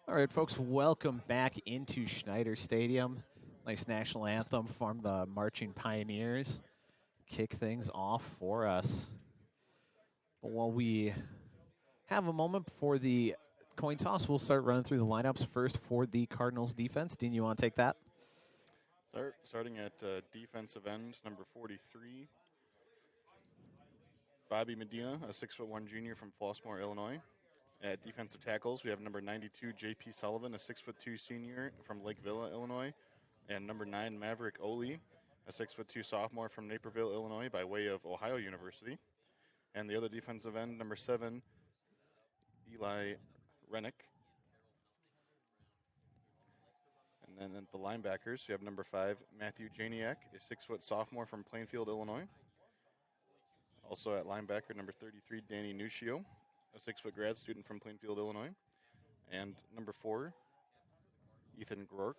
All right, folks, welcome back into Schneider Stadium. Nice national anthem from the Marching Pioneers. Kick things off for us. But while we have a moment before the coin toss, we'll start running through the lineups first for the Cardinals defense. Dean, you want to take that? Starting at defensive end, number 43, Bobby Medina, a 6'1" junior from Flossmoor, Illinois. At defensive tackles, we have number 92, J.P. Sullivan, a 6'2" senior from Lake Villa, Illinois. And number 9, Maverick Oli, a 6'2" sophomore from Naperville, Illinois, by way of Ohio University. And the other defensive end, number 7, Eli Rennick. And then at the linebackers, we have number 5, Matthew Janiak, a 6' sophomore from Plainfield, Illinois. Also at linebacker, number 33, Danny Nuccio, a 6' grad student from Plainfield, Illinois. And number 4, Ethan Grork,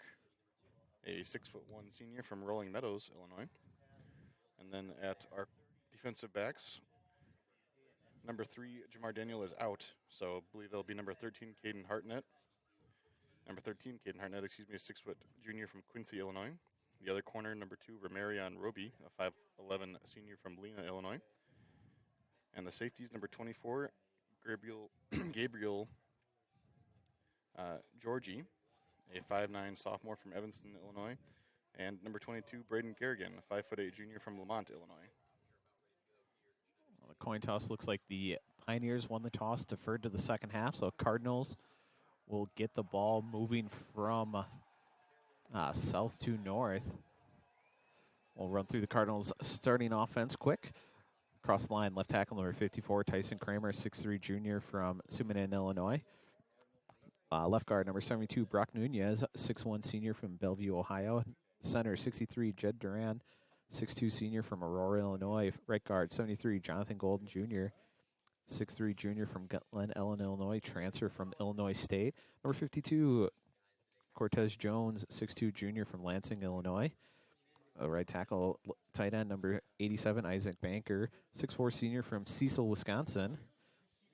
a 6'1" senior from Rolling Meadows, Illinois. And then at our defensive backs, number 3, Jamar Daniel is out, so I believe it'll be number 13, Caden Hartnett. Number 13, Caden Hartnett, a 6' junior from Quincy, Illinois. The other corner, number 2, Romarion Roby, a 5'11" senior from Lena, Illinois. And the safeties, number 24, Gabriel Georgie, a 5'9" sophomore from Evanston, Illinois. And number 22, Braden Garrigan, a 5'8" junior from Lamont, Illinois. Well, the coin toss looks like the Pioneers won the toss, deferred to the second half, so Cardinals will get the ball moving from south to north. We'll run through the Cardinals' starting offense quick. Across the line, left tackle number 54, Tyson Kramer, 6'3" junior from Sumanan, Illinois. Left guard number 72, Brock Nunez, 6'1" senior from Bellevue, Ohio. Center 63, Jed Duran, 6'2" senior from Aurora, Illinois. Right guard 73, Jonathan Golden Jr., 6'3" junior from Glen Ellen, Illinois. Transfer from Illinois State. Number 52, Cortez Jones, 6'2" junior from Lansing, Illinois. Right tackle, tight end number 87, Isaac Banker, 6'4" senior from Cecil, Wisconsin,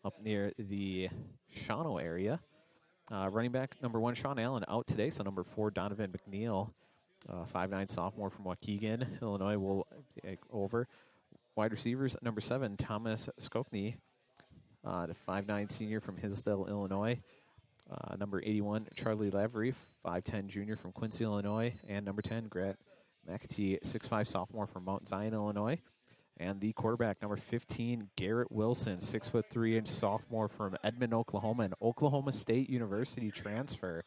up near the Shawano area. Running back number 1, Sean Allen, out today, so number 4, Donovan McNeil, 5'9" sophomore from Waukegan, Illinois, will take over. Wide receivers, number 7, Thomas Skokny, the 5'9" senior from Hinsdale, Illinois. Number 81, Charlie Lavery, 5'10" junior from Quincy, Illinois. And number 10, Grant McAtee, 6'5" sophomore from Mount Zion, Illinois. And the quarterback, number 15, Garrett Wilson, 6'3" sophomore from Edmond, Oklahoma. An Oklahoma State University transfer.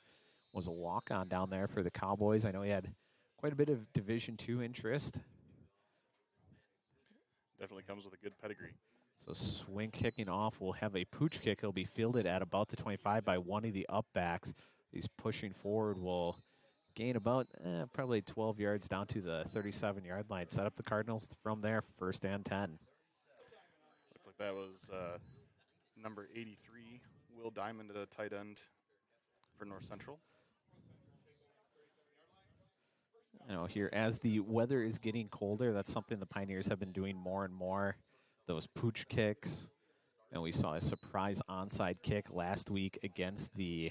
Was a walk-on down there for the Cowboys. I know he had quite a bit of Division II interest. Definitely comes with a good pedigree. So swing kicking off. We'll have a pooch kick. He'll be fielded at about the 25 by one of the up backs. He's pushing forward. Will gain about probably 12 yards down to the 37-yard line. Set up the Cardinals from there, first and 10. Looks like that was number 83, Will Diamond at a tight end for North Central. You know, here as the weather is getting colder, that's something the Pioneers have been doing more and more. Those pooch kicks. And we saw a surprise onside kick last week against the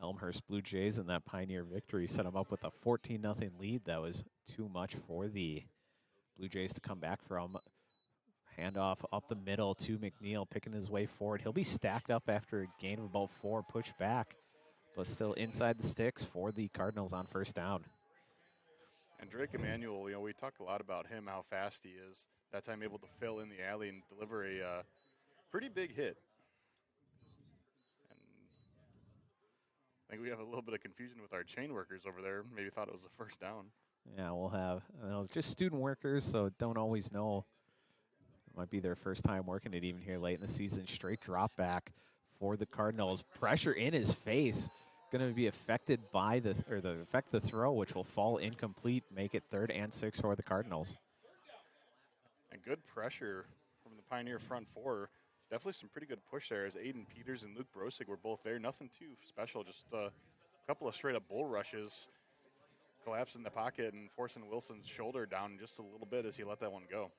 Elmhurst Blue Jays, and that Pioneer victory set them up with a 14-0 lead. That was too much for the Blue Jays to come back from. Handoff up the middle to McNeil, picking his way forward. He'll be stacked up after a gain of about 4, push back, but still inside the sticks for the Cardinals on first down. And Drake Emanuel, we talk a lot about him, how fast he is. That time able to fill in the alley and deliver a pretty big hit. And I think we have a little bit of confusion with our chain workers over there. Maybe thought it was a first down. Yeah, we'll have just student workers, so don't always know. It might be their first time working it even here late in the season. Straight drop back for the Cardinals. Pressure in his face. Going to be affected by affect the throw, which will fall incomplete, make it 3rd and 6 for the Cardinals. And good pressure from the Pioneer front four. Definitely some pretty good push there as Aiden Peters and Luke Brosig were both there. Nothing too special, just a couple of straight-up bull rushes. Collapsing the pocket and forcing Wilson's shoulder down just a little bit as he let that one go.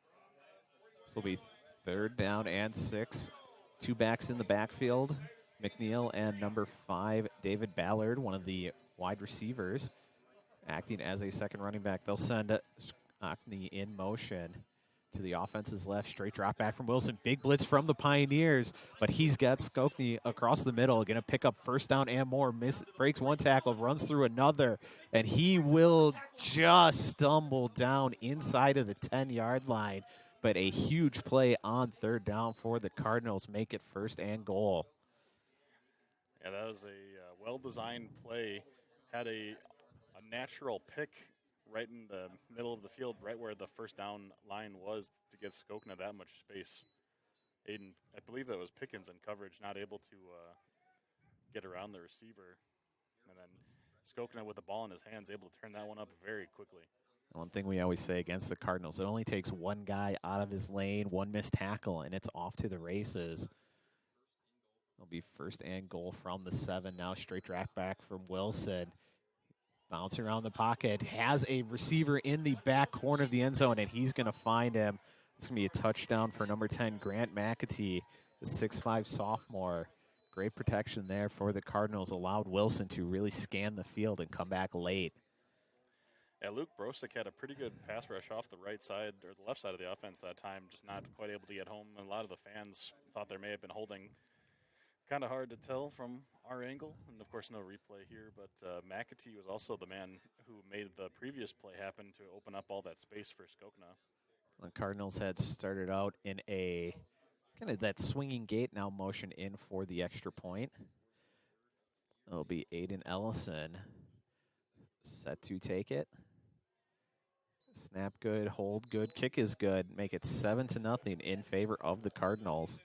This will be 3rd down and 6. 2 backs in the backfield. McNeil and number 5, David Ballard, one of the wide receivers, acting as a second running back. They'll send Skokny in motion to the offense's left. Straight drop back from Wilson. Big blitz from the Pioneers, but he's got Skokny across the middle. Going to pick up first down and more. Breaks one tackle, runs through another, and he will just stumble down inside of the 10-yard line. But a huge play on third down for the Cardinals. Make it first and goal. Yeah, that was a well-designed play. Had a natural pick right in the middle of the field, right where the first down line was to get Skokna that much space. Aiden, I believe that was Pickens in coverage, not able to get around the receiver. And then Skokna with the ball in his hands, able to turn that one up very quickly. One thing we always say against the Cardinals, it only takes one guy out of his lane, one missed tackle, and it's off to the races. It'll be first and goal from the 7. Now straight drop back from Wilson. Bouncing around the pocket. Has a receiver in the back corner of the end zone, and he's going to find him. It's going to be a touchdown for number 10, Grant McAtee, the 6'5 sophomore. Great protection there for the Cardinals. Allowed Wilson to really scan the field and come back late. Yeah, Luke Brosick had a pretty good pass rush off the right side, or the left side of the offense that time, just not quite able to get home. And a lot of the fans thought there may have been holding. Kind of hard to tell from our angle, and of course no replay here, but McAtee was also the man who made the previous play happen to open up all that space for Skokna. The Cardinals had started out in a kind of that swinging gate, now motion in for the extra point. It'll be Aiden Ellison set to take it. Snap good, hold good, kick is good. Make it 7-0 in favor of the Cardinals.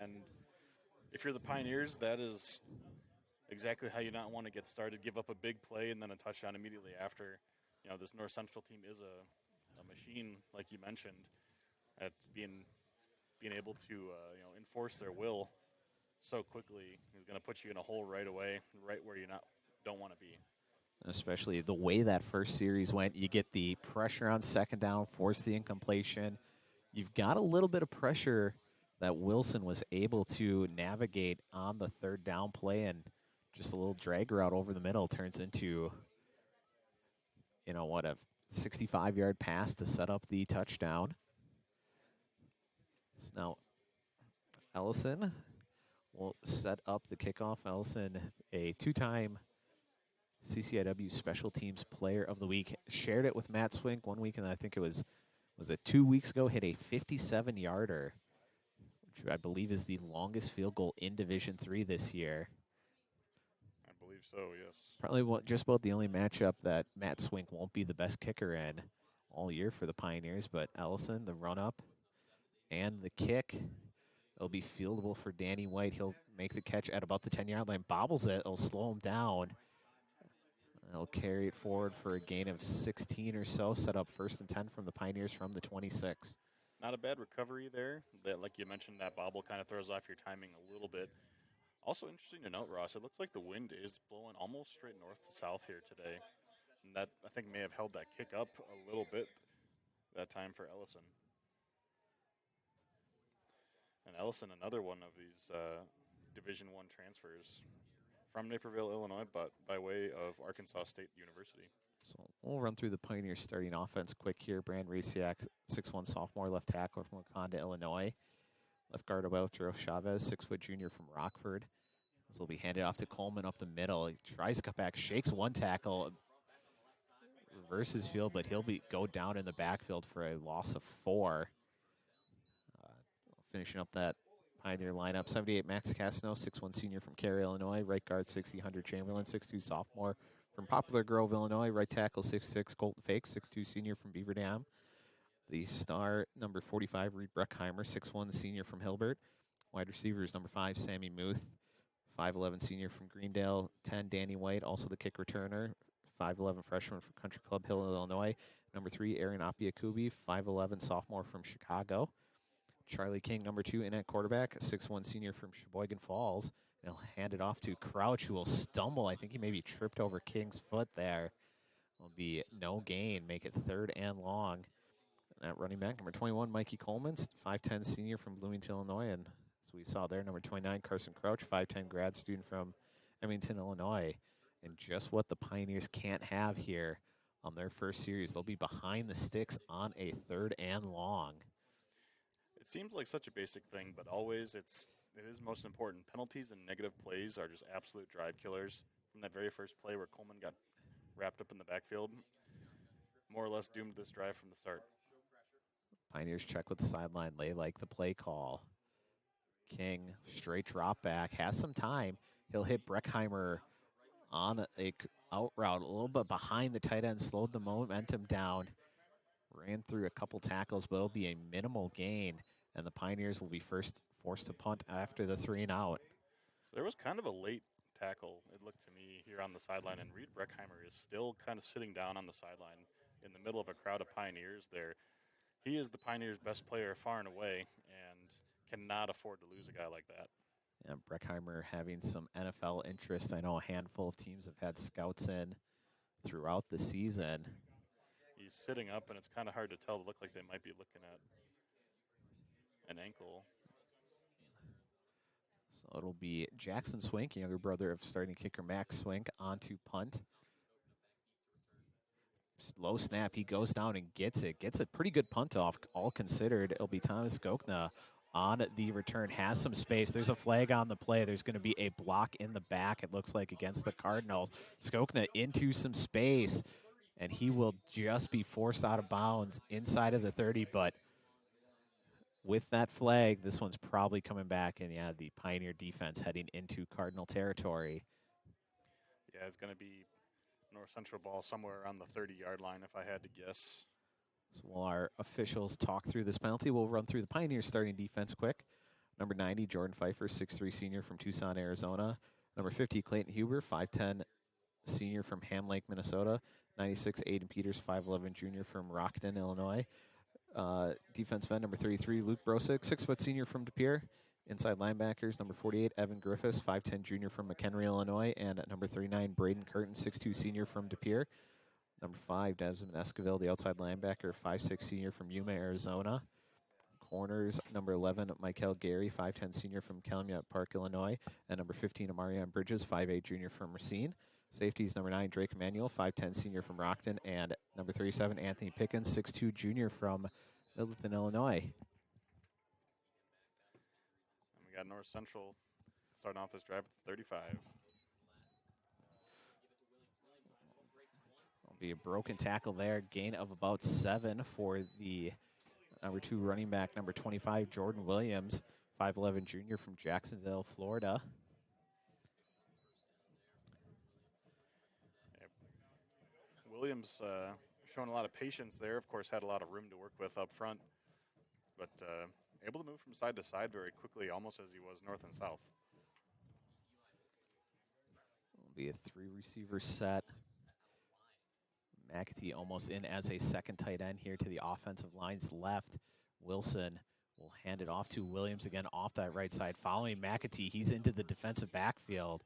And if you're the Pioneers, that is exactly how you not want to get started. Give up a big play and then a touchdown immediately after. You know, this North Central team is a machine, like you mentioned, at being able to enforce their will so quickly. Is going to put you in a hole right away, right where you don't want to be. Especially the way that first series went, you get the pressure on second down, force the incompletion. You've got a little bit of pressure that Wilson was able to navigate on the third down play, and just a little drag route over the middle turns into, a 65-yard pass to set up the touchdown. So now Ellison will set up the kickoff. Ellison, a two-time CCIW Special Teams Player of the Week. Shared it with Matt Swink one week, and I think it was it 2 weeks ago, hit a 57-yarder, which I believe is the longest field goal in Division III this year. I believe so, yes. Probably just about the only matchup that Matt Swink won't be the best kicker in all year for the Pioneers, but Ellison, the run-up and the kick, it'll be fieldable for Danny White. He'll make the catch at about the 10-yard line, bobbles it, it'll slow him down. They'll carry it forward for a gain of 16 or so, set up 1st and 10 from the Pioneers from the 26. Not a bad recovery there. That, like you mentioned, that bobble kind of throws off your timing a little bit. Also interesting to note, Ross, it looks like the wind is blowing almost straight north to south here today. And that, I think, may have held that kick up a little bit that time for Ellison. And Ellison, another one of these Division I transfers from Naperville, Illinois, but by way of Arkansas State University. So we'll run through the Pioneers starting offense quick here. Brand Raciak, 6'1 sophomore, left tackle from Waconda, Illinois. Left guard Abuelo Chavez, 6' junior from Rockford. This will be handed off to Coleman up the middle. He tries to cut back, shakes one tackle, reverses field, but he'll go down in the backfield for a loss of 4. Finishing up that Pioneer lineup, 78 Max Castano, 6'1 senior from Carroll, Illinois. Right guard 60 Hunter Chamberlain, 6'2 sophomore from Poplar Grove, Illinois. Right tackle 6'6 Colton Fake, 6'2 senior from Beaver Dam. The star number 45 Reed Bruckheimer, 6'1 senior from Hilbert. Wide receivers number 5 Sammy Muth, 5'11 senior from Greendale. 10 Danny White, also the kick returner, 5'11 freshman from Country Club Hill, Illinois. Number 3 Aaron Apiakubi, 5'11 sophomore from Chicago. Charlie King, number 2, in at quarterback, 6'1 senior from Sheboygan Falls. They'll hand it off to Crouch, who will stumble. I think he maybe tripped over King's foot there. Will be no gain, make it 3rd and long. And at running back, number 21, Mikey Coleman, 5'10 senior from Bloomington, Illinois. And as So we saw there, number 29, Carson Crouch, 5'10 grad student from Emington, Illinois. And just what the Pioneers can't have here on their first series. They'll be behind the sticks on a 3rd and long. It seems like such a basic thing, but always it is most important. Penalties and negative plays are just absolute drive killers. From that very first play where Coleman got wrapped up in the backfield, more or less doomed this drive from the start. Pioneers check with the sideline. They like the play call. King, straight drop back, has some time. He'll hit Breckheimer on a out route, a little bit behind the tight end, slowed the momentum down. Ran through a couple tackles, but it'll be a minimal gain, and the Pioneers will be forced to punt after the 3 and out. So there was kind of a late tackle, it looked to me, here on the sideline, and Reed Breckheimer is still kind of sitting down on the sideline in the middle of a crowd of Pioneers there. He is the Pioneers' best player far and away, and cannot afford to lose a guy like that. Yeah, Breckheimer having some NFL interest. I know a handful of teams have had scouts in throughout the season. He's sitting up, and it's kind of hard to tell. They look like they might be looking at an ankle. So it'll be Jackson Swink, younger brother of starting kicker Max Swink, onto punt. Low snap, he goes down and gets it. Gets a pretty good punt off, all considered. It'll be Thomas Skokna on the return, has some space. There's a flag on the play. There's going to be a block in the back, it looks like, against the Cardinals. Skokna into some space, and he will just be forced out of bounds inside of the 30, but with that flag, this one's probably coming back, and yeah, the Pioneer defense heading into Cardinal territory. Yeah, it's going to be North Central ball somewhere around the 30-yard line, if I had to guess. So while our officials talk through this penalty, we'll run through the Pioneers starting defense quick. Number 90, Jordan Pfeiffer, 6'3 senior from Tucson, Arizona. Number 50, Clayton Huber, 5'10 senior from Ham Lake, Minnesota. 96, Aiden Peters, 5'11 junior from Rockton, Illinois. Defensive end, number 33, Luke Brosick, 6' senior from De Pere. Inside linebackers, number 48, Evan Griffiths, 5'10 junior from McHenry, Illinois. And at number 39, Braden Curtin, 6'2 senior from De Pere. Number 5, Desmond Esquivel, the outside linebacker, 5'6 senior from Yuma, Arizona. Corners, number 11, Michael Gary, 5'10 senior from Calumet Park, Illinois. And number 15, Amarion Bridges, 5'8 junior from Racine. Safeties, number 9, Drake Emanuel, 5'10 senior from Rockton. And number 37, Anthony Pickens, 6'2 junior from Middleton, Illinois. And we got North Central starting off this drive at the 35. Will be a broken tackle there, gain of about 7 for the number 2 running back, number 25, Jordan Williams, 5'11 junior from Jacksonville, Florida. Williams showing a lot of patience there. Of course, had a lot of room to work with up front, but able to move from side to side very quickly, almost as he was north and south. Will be a 3-receiver set. McAtee almost in as a second tight end here to the offensive line's left. Wilson will hand it off to Williams again off that right side. Following McAtee, he's into the defensive backfield.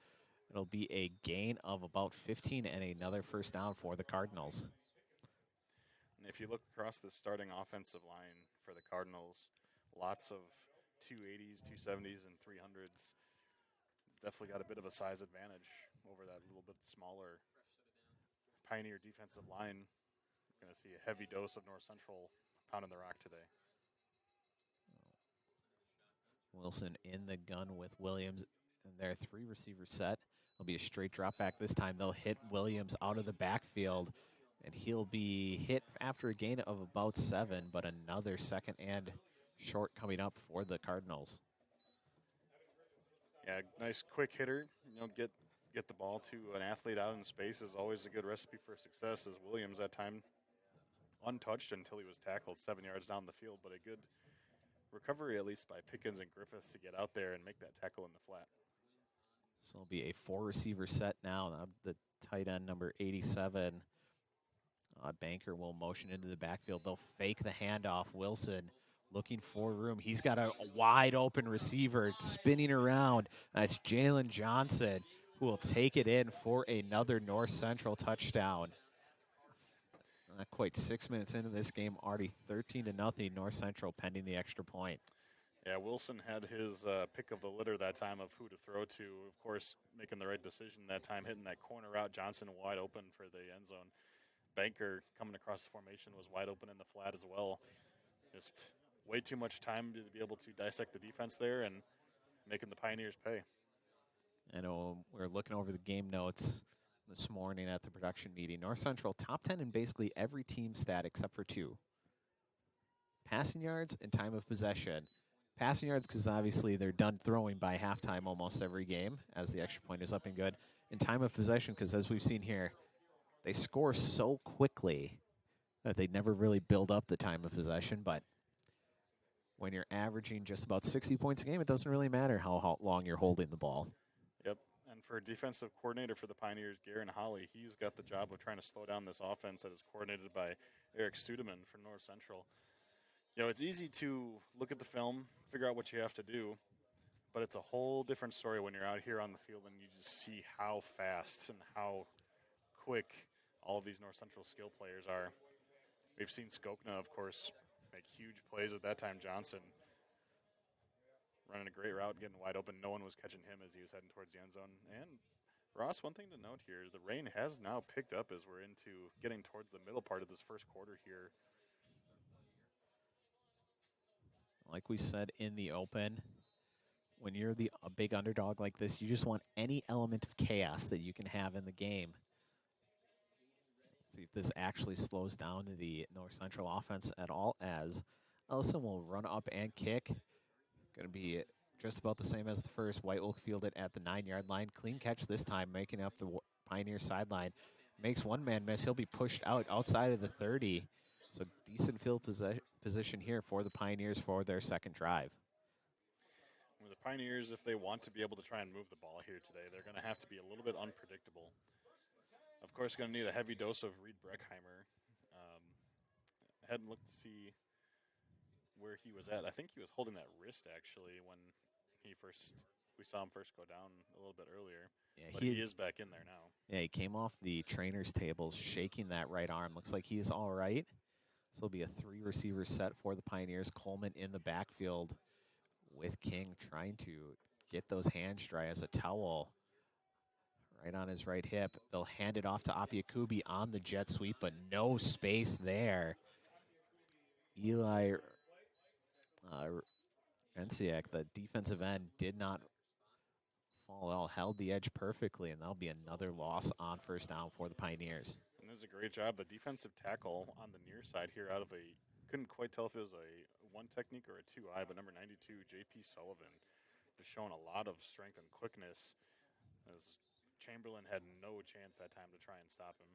It'll be a gain of about 15 and another first down for the Cardinals. And if you look across the starting offensive line for the Cardinals, lots of 280s, 270s, and 300s. It's definitely got a bit of a size advantage over that little bit smaller Pioneer defensive line. We're going to see a heavy dose of North Central pounding the rock today. Wilson in the gun with Williams in their 3-receiver set. It'll be a straight drop back this time. They'll hit Williams out of the backfield, and he'll be hit after a gain of about 7, but another second and short coming up for the Cardinals. Yeah, nice quick hitter. Get the ball to an athlete out in space is always a good recipe for success. As Williams that time untouched until he was tackled 7 yards down the field, but a good recovery at least by Pickens and Griffiths to get out there and make that tackle in the flat. So it'll be a 4-receiver set now. The tight end, number 87, Banker will motion into the backfield. They'll fake the handoff. Wilson looking for room. He's got a wide open receiver spinning around. That's Jalen Johnson, who will take it in for another North Central touchdown. Not quite 6 minutes into this game, already 13-0 North Central pending the extra point. Yeah, Wilson had his pick of the litter that time of who to throw to. Of course, making the right decision that time, hitting that corner route. Johnson wide open for the end zone. Banker coming across the formation was wide open in the flat as well. Just way too much time to be able to dissect the defense there and making the Pioneers pay. I know we're looking over the game notes this morning at the production meeting. North Central top 10 in basically every team stat except for two. Passing yards and time of possession. Passing yards because obviously they're done throwing by halftime almost every game as the extra point is up and good. And time of possession because as we've seen here, they score so quickly that they never really build up the time of possession. But when you're averaging just about 60 points a game, it doesn't really matter how long you're holding the ball. Yep. And for defensive coordinator for the Pioneers, Garen Holly, he's got the job of trying to slow down this offense that is coordinated by Eric Studeman for North Central. You know, it's easy to look at the film, figure out what you have to do, but it's a whole different story when you're out here on the field and you just see how fast and how quick all of these North Central skill players are. We've seen Skokna, of course, make huge plays at that time. Johnson running a great route, getting wide open. No one was catching him as he was heading towards the end zone. And Ross, one thing to note here, the rain has now picked up as we're into getting towards the middle part of this first quarter here. Like we said in the open, when you're a big underdog like this, you just want any element of chaos that you can have in the game. See if this actually slows down the North Central offense at all, as Ellison will run up and kick. Going to be just about the same as the first. White will field it at the 9-yard line. Clean catch this time, making up the Pioneer sideline. Makes one man miss. He'll be pushed outside of the 30. So decent field position here for the Pioneers for their second drive. With the Pioneers, if they want to be able to try and move the ball here today, they're going to have to be a little bit unpredictable. Of course, going to need a heavy dose of Reed Breckheimer. I hadn't looked to see where he was at. I think he was holding that wrist actually when we saw him first go down a little bit earlier. Yeah, but he is back in there now. Yeah, he came off the trainer's tables shaking that right arm. Looks like he's all right. So it'll be a 3-receiver set for the Pioneers. Coleman in the backfield with King trying to get those hands dry as a towel right on his right hip. They'll hand it off to Apiakubi on the jet sweep, but no space there. Eli Enciak, the defensive end, did not fall well, held the edge perfectly, and that'll be another loss on first down for the Pioneers. And this is a great job. The defensive tackle on the near side here out of couldn't quite tell if it was a one technique or a 2-eye, but number 92, J.P. Sullivan, is showing a lot of strength and quickness as Chamberlain had no chance that time to try and stop him.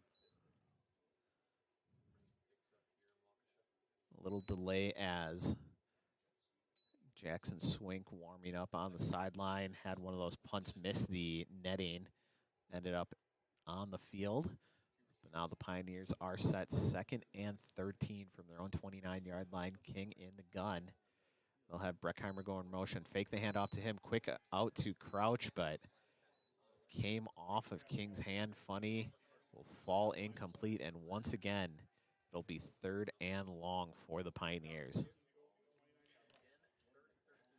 A little delay as Jackson Swink warming up on the sideline, had one of those punts miss the netting, ended up on the field. But now the Pioneers are set 2nd and 13 from their own 29-yard line. King in the gun. They'll have Breckheimer go in motion. Fake the handoff to him. Quick out to Crouch, but came off of King's hand. Funny. Will fall incomplete. And once again, it'll be 3rd and long for the Pioneers.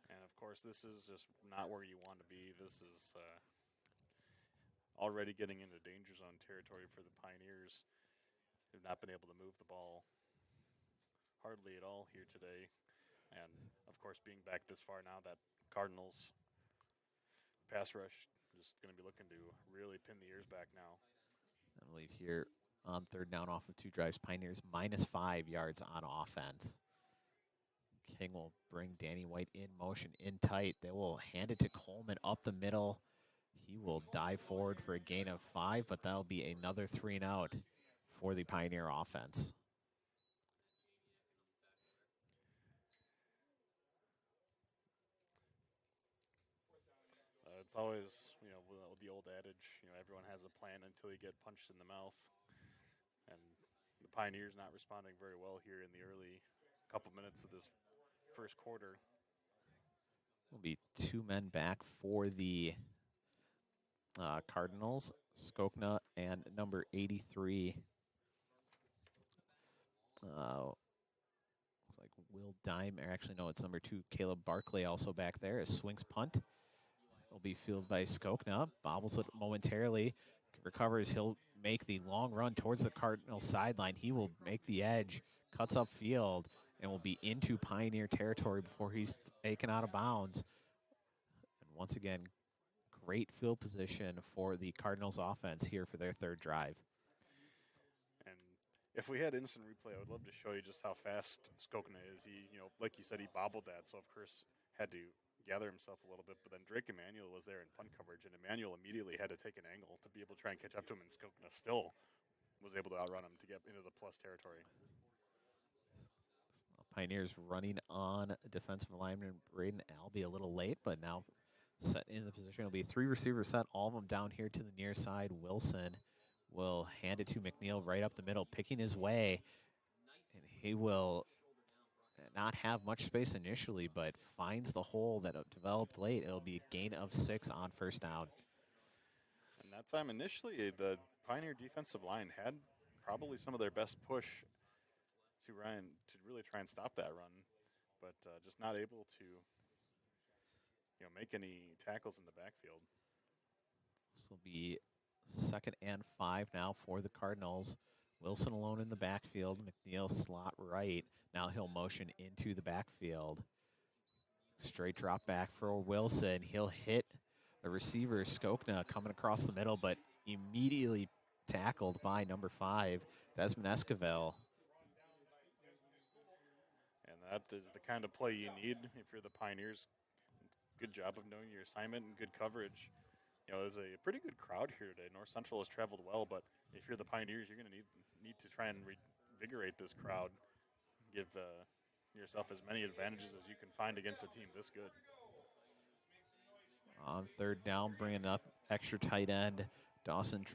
And, of course, this is just not where you want to be. This is already getting into danger zone territory for the Pioneers. They've not been able to move the ball hardly at all here today. And, of course, being back this far now, that Cardinals pass rush just going to be looking to really pin the ears back now. I believe here on 3rd down off of 2 drives, Pioneers -5 yards on offense. King will bring Danny White in motion, in tight. They will hand it to Coleman up the middle. He will dive forward for a gain of 5, but that'll be another 3 and out for the Pioneer offense. It's always, the old adage, everyone has a plan until you get punched in the mouth. And the Pioneers not responding very well here in the early couple minutes of this first quarter. Will be 2 men back for the Cardinals, Skokna and number 83. Looks like Will Dime, or actually, no, it's number 2, Caleb Barkley, also back there. A swings punt. Will be fielded by Skokna. Bobbles it momentarily. Recovers. He'll make the long run towards the Cardinal sideline. He will make the edge, cuts up field, and will be into Pioneer territory before he's taken out of bounds. And once again, great field position for the Cardinals offense here for their third drive. And if we had instant replay, I would love to show you just how fast Skokna is. He, like you said, he bobbled that, so of course had to gather himself a little bit. But then Drake Emanuel was there in punt coverage, and Emanuel immediately had to take an angle to be able to try and catch up to him, and Skokna still was able to outrun him to get into the plus territory. Pioneers running on defensive lineman Braden Albee a little late, but now set in the position. It'll be 3 receivers set, all of them down here to the near side. Wilson will hand it to McNeil right up the middle, picking his way, and he will not have much space initially, but finds the hole that developed late. It'll be a gain of 6 on first down. And that time initially, the Pioneer defensive line had probably some of their best push to really try and stop that run, but just not able to make any tackles in the backfield. This will be 2nd and 5 now for the Cardinals. Wilson alone in the backfield. McNeil slot right. Now he'll motion into the backfield. Straight drop back for Wilson. He'll hit the receiver, Skokna, coming across the middle, but immediately tackled by number 5, Desmond Esquivel. And that is the kind of play you need if you're the Pioneers. Good job of knowing your assignment and good coverage. There's a pretty good crowd here today. North Central has traveled well, but if you're the Pioneers, you're going to need to try and revigorate this crowd. Give yourself as many advantages as you can find against a team this good. On 3rd down, bringing up extra tight end Dawson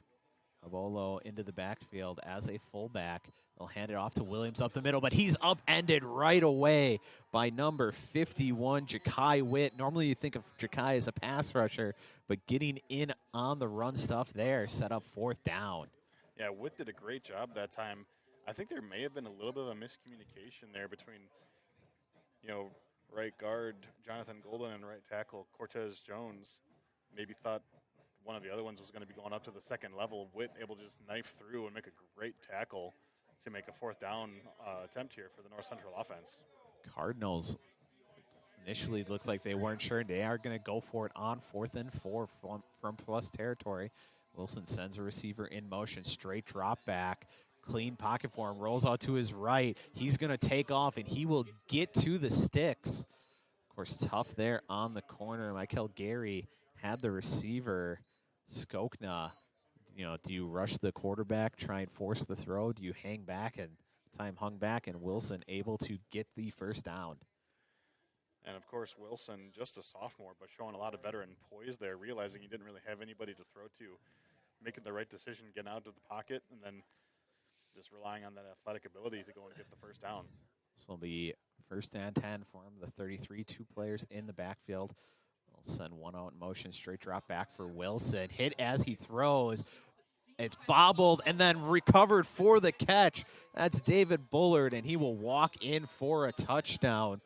Abolo into the backfield as a fullback. They'll hand it off to Williams up the middle, but he's upended right away by number 51, Ja'Kai Witt. Normally you think of Ja'Kai as a pass rusher, but getting in on the run stuff there set up 4th down. Yeah, Witt did a great job that time. I think there may have been a little bit of a miscommunication there between, right guard Jonathan Golden and right tackle Cortez Jones. Maybe thought one of the other ones was going to be going up to the 2nd level. Witt able to just knife through and make a great tackle to make a 4th down attempt here for the North Central offense. Cardinals initially looked like they weren't sure. They are going to go for it on 4th and 4 from plus territory. Wilson sends a receiver in motion, straight drop back, clean pocket for him, rolls out to his right. He's going to take off, and he will get to the sticks. Of course, tough there on the corner. Michael Gary had the receiver, Skokna. Do you rush the quarterback, try and force the throw? Do you hang back? And time hung back, and Wilson able to get the 1st down. And, of course, Wilson, just a sophomore, but showing a lot of veteran poise there, realizing he didn't really have anybody to throw to, making the right decision, getting out of the pocket, and then just relying on that athletic ability to go and get the 1st down. This will be 1st and 10 for him. The 33, 2 players in the backfield. They'll send one out in motion, straight drop back for Wilson. Hit as he throws. It's bobbled and then recovered for the catch. That's David Bullard, and he will walk in for a touchdown.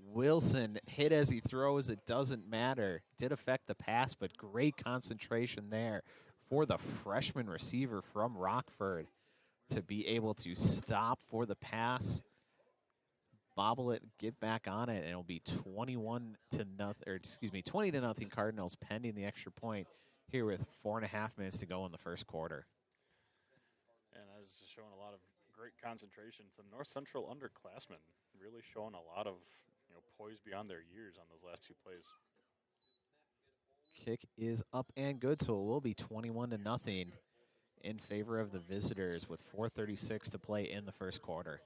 Wilson hit as he throws. It doesn't matter. Did affect the pass, but great concentration there for the freshman receiver from Rockford to be able to stop for the pass, bobble it, get back on it, and it'll be 20 to nothing Cardinals pending the extra point here with 4.5 minutes to go in the 1st quarter. And as just showing a lot of great concentration, some North Central underclassmen really showing a lot of poise beyond their years on those last 2 plays. Kick is up and good, so it will be 21 to nothing in favor of the visitors with 4:36 to play in the 1st quarter.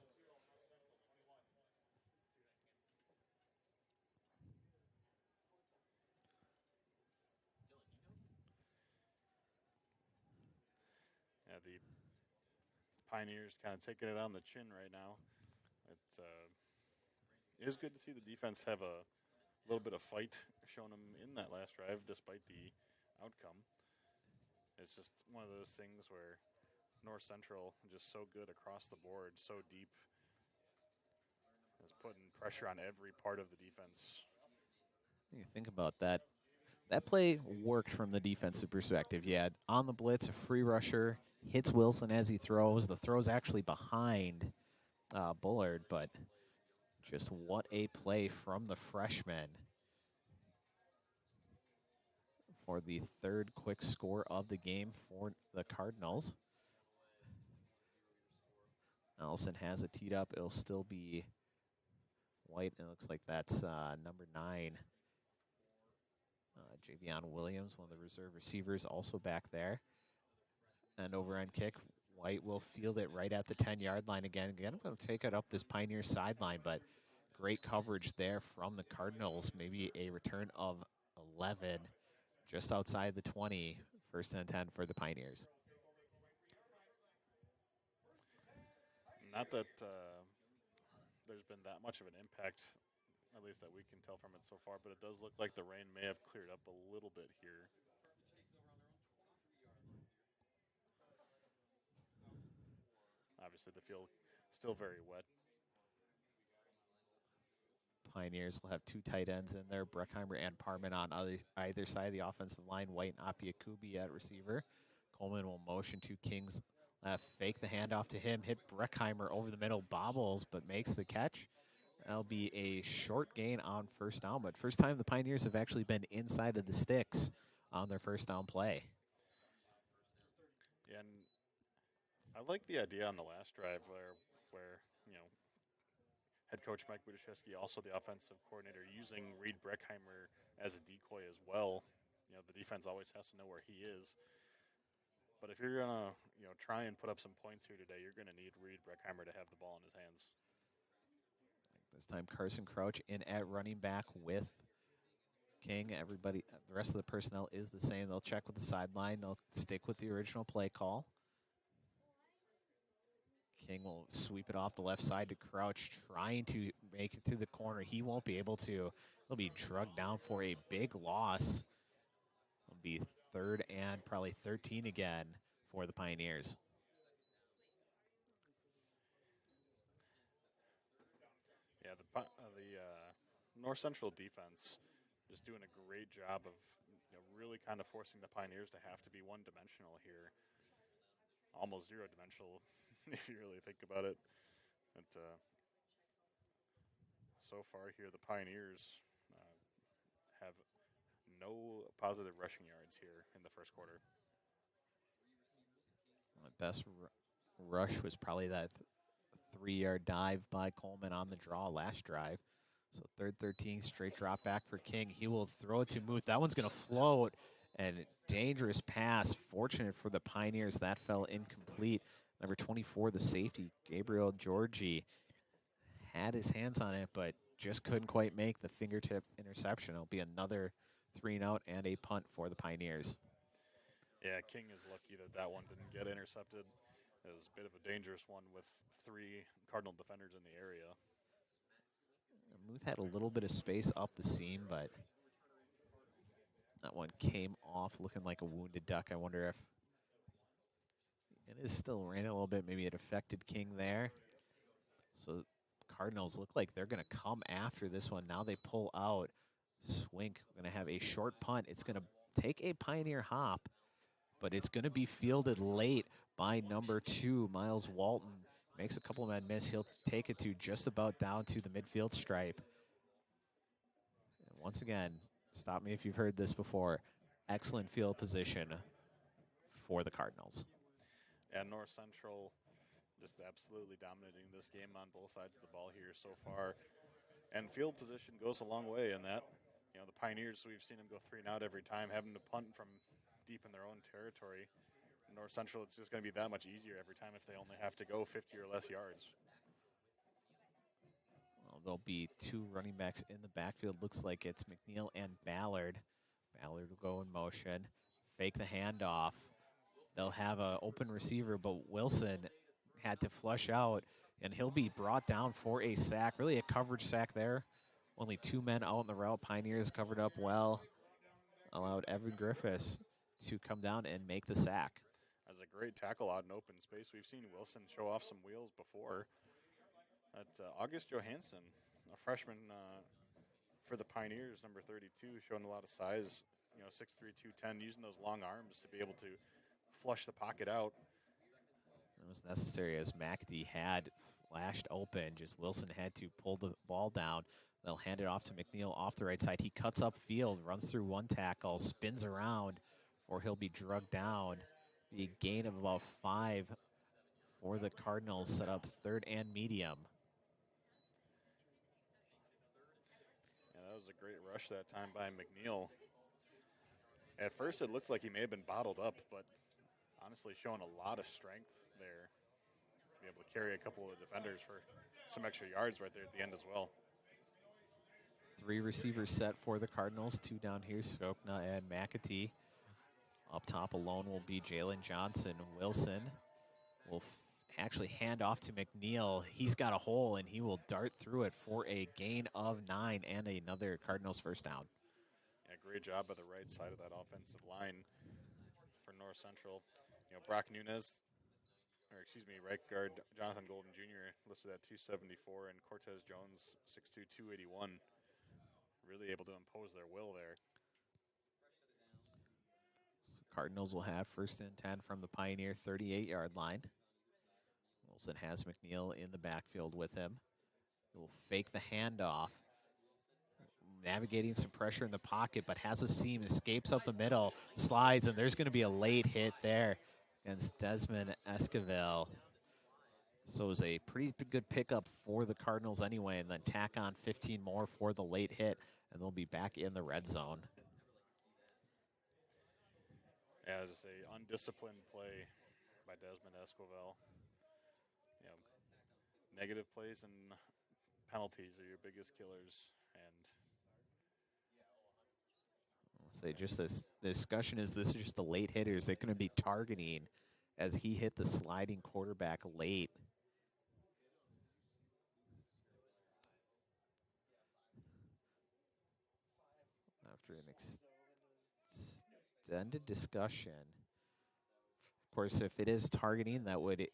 Yeah, the Pioneers kind of taking it on the chin right now. It is good to see the defense have a little bit of fight shown them in that last drive despite the outcome. It's just one of those things where North Central just so good across the board, so deep. That's putting pressure on every part of the defense. You think about that. That play worked from the defensive perspective. You had on the blitz, a free rusher, hits Wilson as he throws. The throw's actually behind Bullard, but just what a play from the freshman for the third quick score of the game for the Cardinals. Allison has it teed up. It'll still be White. It looks like that's number 9. Javion Williams, one of the reserve receivers, also back there. And over on kick, White will field it right at the 10-yard line again. Again, I'm going to take it up this Pioneer sideline, but great coverage there from the Cardinals. Maybe a return of 11 just outside the 20. First and 10 for the Pioneers. Not that there's been that much of an impact, at least that we can tell from it so far, but it does look like the rain may have cleared up a little bit here. Obviously, the field still very wet. Pioneers will have 2 tight ends in there, Breckheimer and Parman on either side of the offensive line. White and Apiakubi at receiver. Coleman will motion to King's left, fake the handoff to him, hit Breckheimer over the middle, bobbles, but makes the catch. That'll be a short gain on first down, but first time the Pioneers have actually been inside of the sticks on their first down play. Yeah, and I like the idea on the last drive where head coach Mike Budiszewski, also the offensive coordinator, using Reed Breckheimer as a decoy as well. The defense always has to know where he is. But if you're gonna, try and put up some points here today, you're gonna need Reed Breckheimer to have the ball in his hands. This time Carson Crouch in at running back with King. Everybody, the rest of the personnel is the same. They'll check with the sideline. They'll stick with the original play call. King will sweep it off the left side to Crouch, trying to make it to the corner. He won't be able to. He'll be drugged down for a big loss. It'll be 3rd and probably 13 again for the Pioneers. Yeah, the North Central defense just doing a great job of really kind of forcing the Pioneers to have to be one-dimensional here. Almost zero-dimensional, if you really think about it. But so far here, the Pioneers have no positive rushing yards here in the first quarter. My best rush was probably that 3-yard dive by Coleman on the draw last drive. So 3rd, 13, straight drop back for King. He will throw it to Muth. That one's going to float, and dangerous pass. Fortunate for the Pioneers, that fell incomplete. Number 24, the safety, Gabriel Georgie, had his hands on it, but just couldn't quite make the fingertip interception. It'll be another 3-and-out and a punt for the Pioneers. Yeah, King is lucky that one didn't get intercepted. It was a bit of a dangerous one with 3 Cardinal defenders in the area. Muth had a little bit of space up the seam, but that one came off looking like a wounded duck. I wonder if it is still raining a little bit. Maybe it affected King there. So Cardinals look like they're going to come after this one. Now they pull out. Swink going to have a short punt. It's going to take a Pioneer hop, but it's going to be fielded late by number 2, Miles Walton. Makes a couple of men miss. He'll take it to just about down to the midfield stripe. And once again, stop me if you've heard this before, excellent field position for the Cardinals. And North Central just absolutely dominating this game on both sides of the ball here so far. And field position goes a long way in that. The Pioneers, we've seen them go 3-and-out every time, having to punt from deep in their own territory. North Central, it's just going to be that much easier every time if they only have to go 50 or less yards. Well, there'll be 2 running backs in the backfield. Looks like it's McNeil and Ballard. Ballard will go in motion, fake the handoff. They'll have an open receiver, but Wilson had to flush out, and he'll be brought down for a sack. Really a coverage sack there. Only 2 men out in the route. Pioneers covered up well. Allowed Evan Griffiths to come down and make the sack. That's a great tackle out in open space. We've seen Wilson show off some wheels before. That's August Johansson, a freshman for the Pioneers, number 32, showing a lot of size. 6'3", 210, using those long arms to be able to flush the pocket out. It was necessary as McAtee had flashed open. Just Wilson had to pull the ball down. They'll hand it off to McNeil off the right side. He cuts up field, runs through one tackle, spins around, or he'll be drugged down. The gain of about 5 for the Cardinals, set up third and medium. Yeah, that was a great rush that time by McNeil. At first, it looked like he may have been bottled up, but honestly showing a lot of strength there. Be able to carry a couple of defenders for some extra yards right there at the end as well. 3 receivers set for the Cardinals, 2 down here, Skokna and McAtee. Up top alone will be Jalen Johnson. Wilson will actually hand off to McNeil. He's got a hole, and he will dart through it for a gain of 9 and another Cardinals first down. Yeah, great job by the right side of that offensive line for North Central. Brock Nunez, right guard Jonathan Golden Jr. listed at 274, and Cortez Jones, 6'2", 281. Really able to impose their will there. Cardinals will have first and 10 from the Pioneer 38-yard line. Wilson has McNeil in the backfield with him. He will fake the handoff, navigating some pressure in the pocket, but has a seam, escapes up the middle, slides, and there's going to be a late hit there against Desmond Esquivel. So it was a pretty good pickup for the Cardinals anyway, and then tack on 15 more for the late hit, and they'll be back in the red zone. As a undisciplined play by Desmond Esquivel. Negative plays and penalties are your biggest killers. And I'll say just this discussion is this is just a late hitter. Is it going to be targeting as he hit the sliding quarterback late? After an extended discussion. Of course, if it is targeting, that would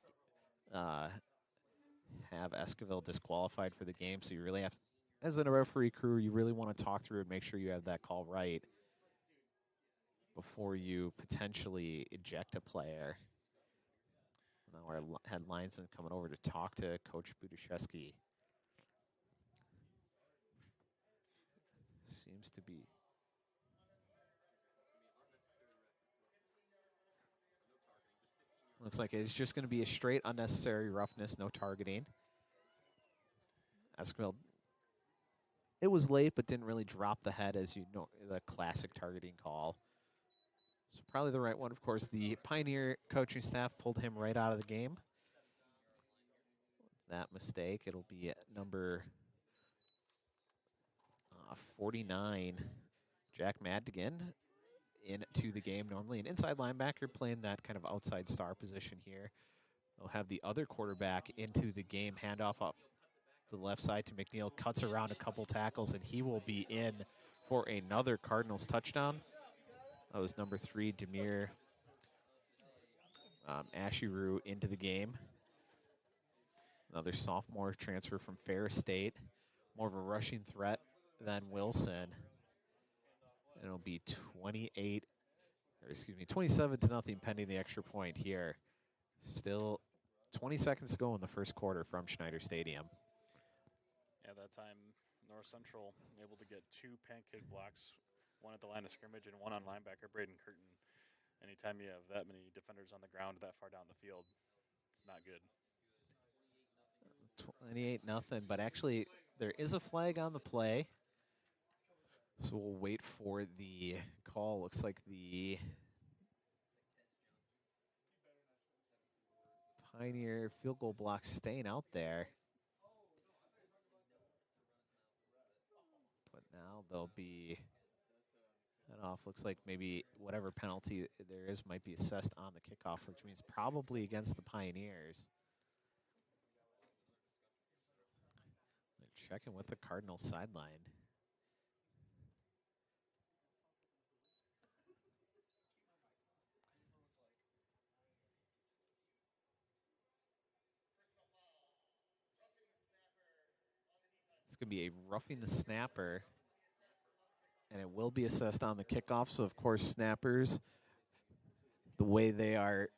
have Esquivel disqualified for the game. So you really have to, as a referee crew, you really want to talk through and make sure you have that call right before you potentially eject a player. Now our head linesman coming over to talk to Coach Budiszewski. Seems to be. Looks like it's just going to be a straight unnecessary roughness, no targeting. Esquivel, it was late, but didn't really drop the head as you know, the classic targeting call. So probably the right one. Of course, the Pioneer coaching staff pulled him right out of the game. That mistake, it'll be at number 49, Jack Madigan, into the game. Normally an inside linebacker playing that kind of outside star position here. They'll have the other quarterback into the game, handoff up the left side to McNeil, cuts around a couple tackles, and he will be in for another Cardinals touchdown. That was number 3, Demir Ashiru into the game. Another sophomore transfer from Ferris State. More of a rushing threat than Wilson. And it'll be 27-0 pending the extra point here. Still 20 seconds to go in the first quarter from Schneider Stadium. Yeah, that time North Central able to get 2 pancake blocks, one at the line of scrimmage and one on linebacker Braden Curtin. Anytime you have that many defenders on the ground that far down the field, it's not good. 28-0, but actually there is a flag on the play. So we'll wait for the call. Looks like the Pioneer field goal block staying out there. But now they'll be head off. Looks like maybe whatever penalty there is might be assessed on the kickoff, which means probably against the Pioneers. They're checking with the Cardinals sideline. It's going to be a roughing the snapper, and it will be assessed on the kickoff. So, of course, snappers, the way they're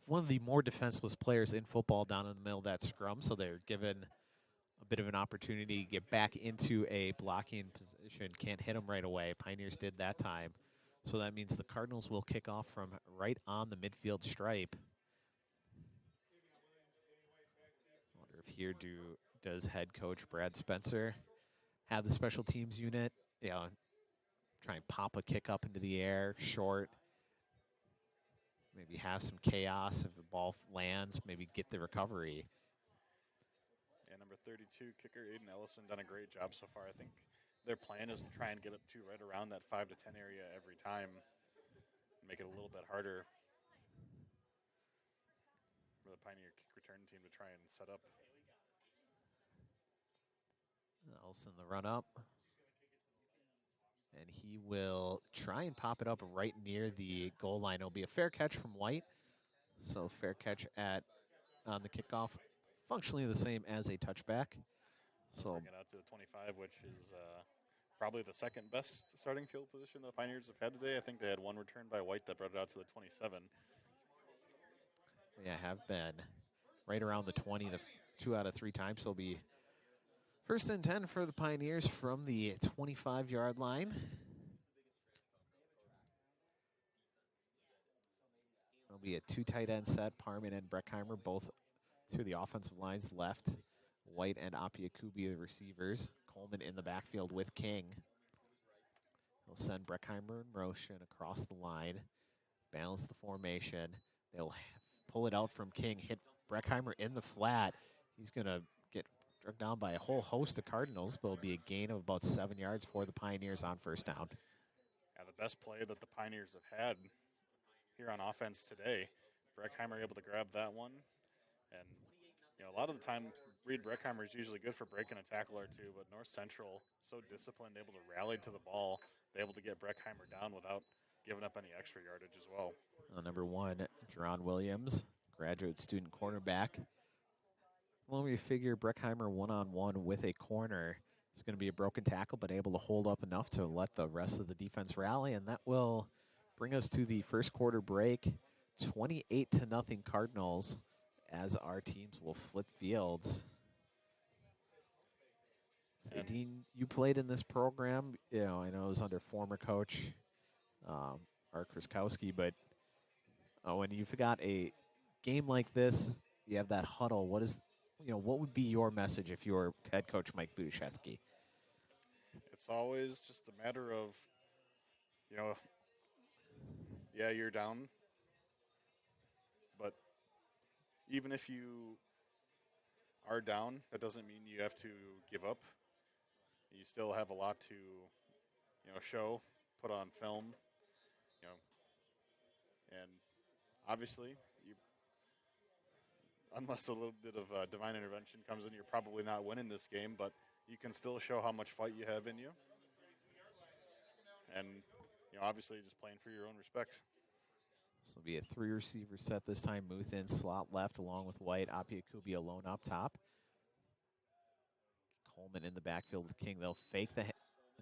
one of the more defenseless players in football down in the middle of that scrum, so they're given a bit of an opportunity to get back into a blocking position. Can't hit them right away. Pioneers did that time. So that means the Cardinals will kick off from right on the midfield stripe. I wonder if here does head coach Brad Spencer have the special teams unit, try and pop a kick up into the air, short, maybe have some chaos if the ball lands, maybe get the recovery. Yeah, number 32 kicker Aiden Ellison done a great job so far. I think their plan is to try and get up to right around that 5 to 10 area every time, make it a little bit harder for the Pioneer kick return team to try and set up. Ellison the run up. And he will try and pop it up right near the goal line. It'll be a fair catch from White. So fair catch on the kickoff, functionally the same as a touchback. So Bring it out to the 25, which is probably the second best starting field position the Pioneers have had today. I think they had one return by White that brought it out to the 27. yeah, have been right around the 20 the 2 out of 3 times. So it'll be first and 10 for the Pioneers from the 25-yard line. It'll be a 2 tight end set. Parman and Breckheimer both to the offensive lines left. White and Apiakubi the receivers. Coleman in the backfield with King. They'll send Breckheimer in motion across the line, balance the formation. They'll pull it out from King, hit Breckheimer in the flat. He's going to get struck down by a whole host of Cardinals, but it'll be a gain of about 7 yards for the Pioneers on first down. Yeah, the best play that the Pioneers have had here on offense today. Breckheimer able to grab that one. And, a lot of the time, Reed Breckheimer is usually good for breaking a tackle or two, but North Central, so disciplined, able to rally to the ball, able to get Breckheimer down without giving up any extra yardage as well. Number 1, Jerron Williams, graduate student cornerback. Well, we figure Breckheimer one-on-one with a corner. It's going to be a broken tackle, but able to hold up enough to let the rest of the defense rally, and that will bring us to the first quarter break. 28-0 Cardinals as our teams will flip fields. So, Dean, you played in this program. I know it was under former coach Art Krzyzkowski, but when you've got a game like this, you have that huddle. What would be your message if you were head coach Mike Buszewski? It's always just a matter of, you're down, but even if you are down, that doesn't mean you have to give up. You still have a lot to, show, put on film, and obviously, unless a little bit of divine intervention comes in, you're probably not winning this game, but you can still show how much fight you have in you. And, obviously just playing for your own respect. This will be a 3-receiver set this time. Muth in slot left along with White. Apiakubi alone up top. Coleman in the backfield with King. They'll fake the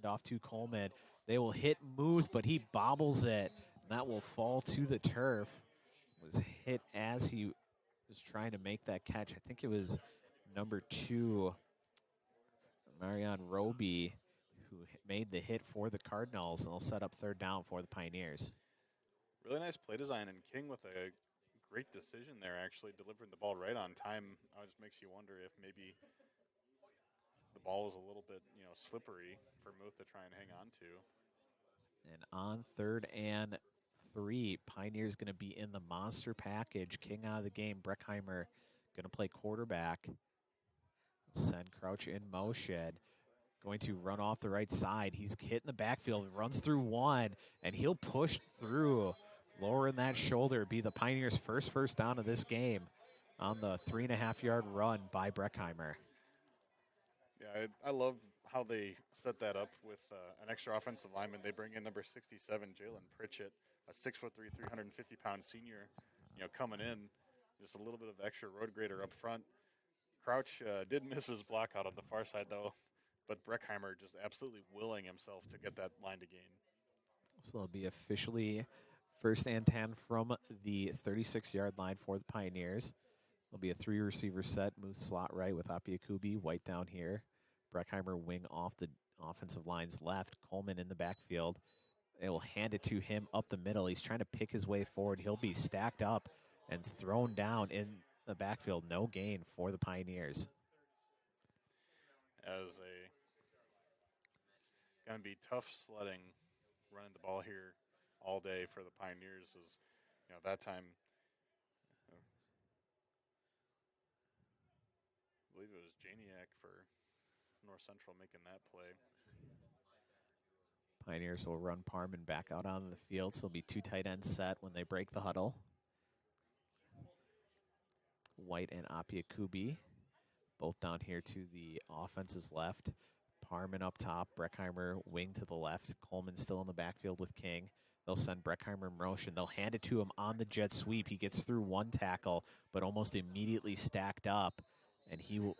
handoff to Coleman. They will hit Muth, but he bobbles it. And that will fall to the turf. Was hit as he was trying to make that catch. I think it was number 2, Marion Roby, who made the hit for the Cardinals, and they'll set up third down for the Pioneers. Really nice play design, and King with a great decision there, actually delivering the ball right on time. It just makes you wonder if maybe the ball is a little bit, slippery for Muth to try and hang on to. And on 3rd and 3, Pioneers going to be in the monster package. King out of the game. Breckheimer going to play quarterback. Send Crouch in motion. Going to run off the right side. He's hit in the backfield, runs through one, and he'll push through, lowering that shoulder. Be the Pioneers' first down of this game on the 3.5-yard run by Breckheimer. Yeah, I love how they set that up with an extra offensive lineman. They bring in number 67, Jalen Pritchett, a 6'3", 350-pound senior, coming in, just a little bit of extra road grader up front. Crouch did miss his block out on the far side, though, but Breckheimer just absolutely willing himself to get that line to gain. So it'll be officially first and 10 from the 36-yard line for the Pioneers. There'll be a 3-receiver set, Moose slot right with Apiakubi, White down here. Breckheimer wing off the offensive line's left, Coleman in the backfield. They will hand it to him up the middle. He's trying to pick his way forward. He'll be stacked up and thrown down in the backfield. No gain for the Pioneers. As going to be tough sledding running the ball here all day for the Pioneers. Is that time. I believe it was Janiak for North Central making that play. Pioneers will run Parman back out onto the field, so it'll be 2 tight ends set when they break the huddle. White and Apiakubi, both down here to the offense's left. Parman up top, Breckheimer wing to the left. Coleman still in the backfield with King. They'll send Breckheimer in motion. They'll hand it to him on the jet sweep. He gets through one tackle, but almost immediately stacked up, and he will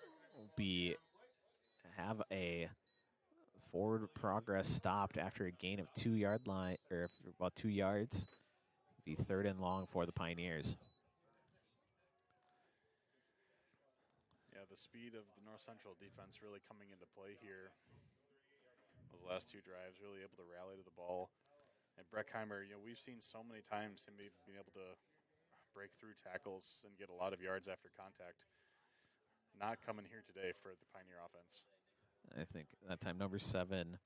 have a forward progress stopped after a gain of 2-yard line, or about 2 yards. It'll be 3rd and long for the Pioneers. Yeah, the speed of the North Central defense really coming into play here. Those last 2 drives, really able to rally to the ball. And Breckheimer, we've seen so many times him being able to break through tackles and get a lot of yards after contact. Not coming here today for the Pioneer offense. I think that time number 7,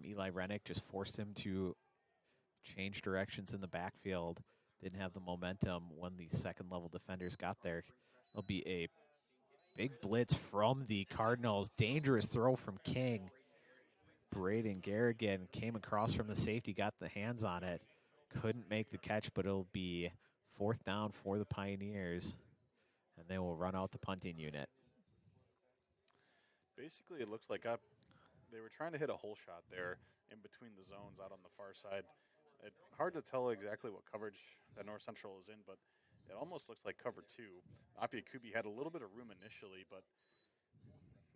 Eli Rennick just forced him to change directions in the backfield. Didn't have the momentum when the second-level defenders got there. There'll be a big blitz from the Cardinals. Dangerous throw from King. Braden Garrigan came across from the safety, got the hands on it. Couldn't make the catch, but it'll be 4th down for the Pioneers, and they will run out the punting unit. Basically, it looks like they were trying to hit a hole shot there in between the zones out on the far side. Hard to tell exactly what coverage that North Central is in, but it almost looks like cover 2. Apiakubi had a little bit of room initially, but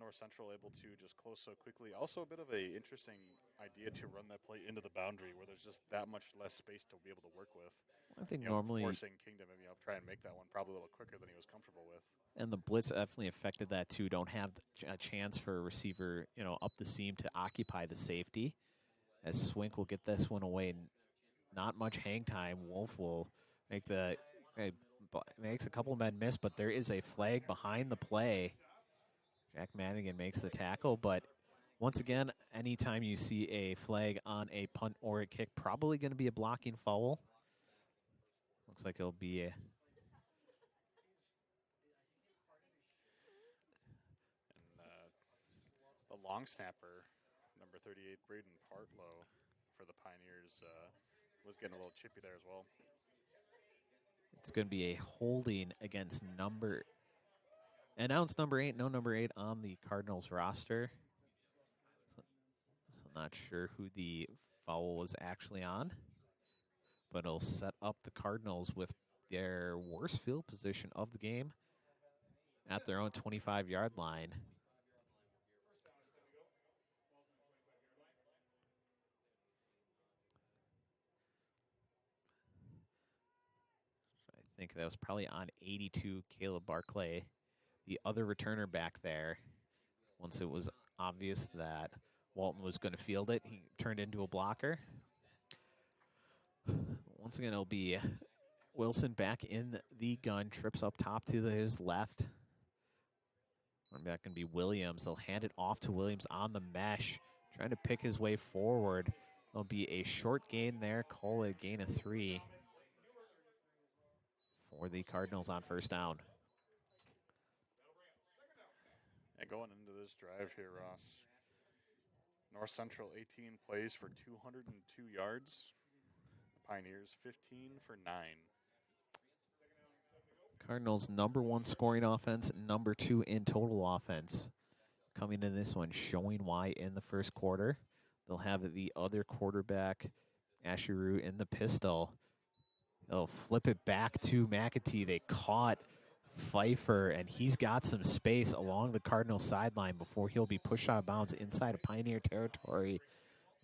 North Central able to just close so quickly. Also a bit of a interesting idea to run that play into the boundary where there's just that much less space to be able to work with. I think normally forcing Kingdom and try and make that one probably a little quicker than he was comfortable with. And the blitz definitely affected that too. Don't have a chance for a receiver, up the seam to occupy the safety. As Swink will get this one away, not much hang time. Wolf will makes a couple of men miss, but there is a flag behind the play. Jack Madigan makes the tackle, but once again, anytime you see a flag on a punt or a kick, probably going to be a blocking foul. Looks like it'll be a the long snapper, number 38, Braden Partlow for the Pioneers, was getting a little chippy there as well. It's going to be a holding against announced number 8, no number 8 on the Cardinals roster. So not sure who the foul was actually on, but it'll set up the Cardinals with their worst field position of the game at their own 25-yard line. I think that was probably on 82, Caleb Barclay, the other returner back there. Once it was obvious that Walton was going to field it, he turned into a blocker. Once again, it'll be Wilson back in the gun, trips up top to his left. Running back going to be Williams. They'll hand it off to Williams on the mesh, trying to pick his way forward. There'll be a short gain there, call it a gain of 3 for the Cardinals on 1st down. And going into this drive here, Ross, North Central 18 plays for 202 yards. The Pioneers 15 for 9. Cardinals number 1 scoring offense, number 2 in total offense. Coming in this one, showing why in the first quarter. They'll have the other quarterback, Asheru, in the pistol. They'll flip it back to McAtee. They caught Pfeiffer, and he's got some space along the Cardinal sideline before he'll be pushed out of bounds inside of Pioneer territory.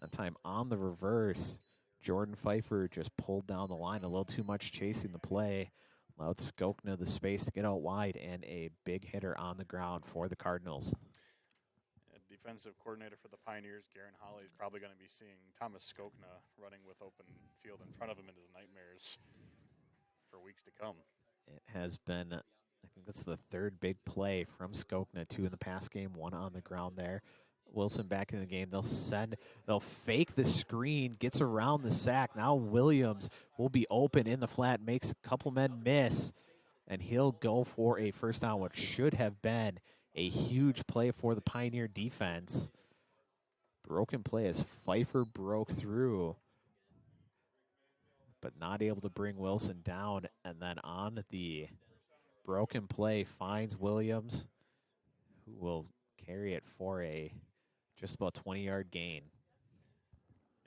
That time on the reverse, Jordan Pfeiffer just pulled down the line a little too much chasing the play. Allowed Skokna the space to get out wide, and a big hitter on the ground for the Cardinals. Defensive coordinator for the Pioneers, Garen Holly, is probably going to be seeing Thomas Skokna running with open field in front of him in his nightmares for weeks to come. It has been, I think that's the third big play from Skokna, 2 in the pass game, 1 on the ground there. Wilson back in the game. They'll fake the screen, gets around the sack. Now Williams will be open in the flat, makes a couple men miss, and he'll go for a first down, what should have been a huge play for the Pioneer defense. Broken play as Pfeiffer broke through, but not able to bring Wilson down. And then on the broken play finds Williams, who will carry it for a just about 20-yard gain.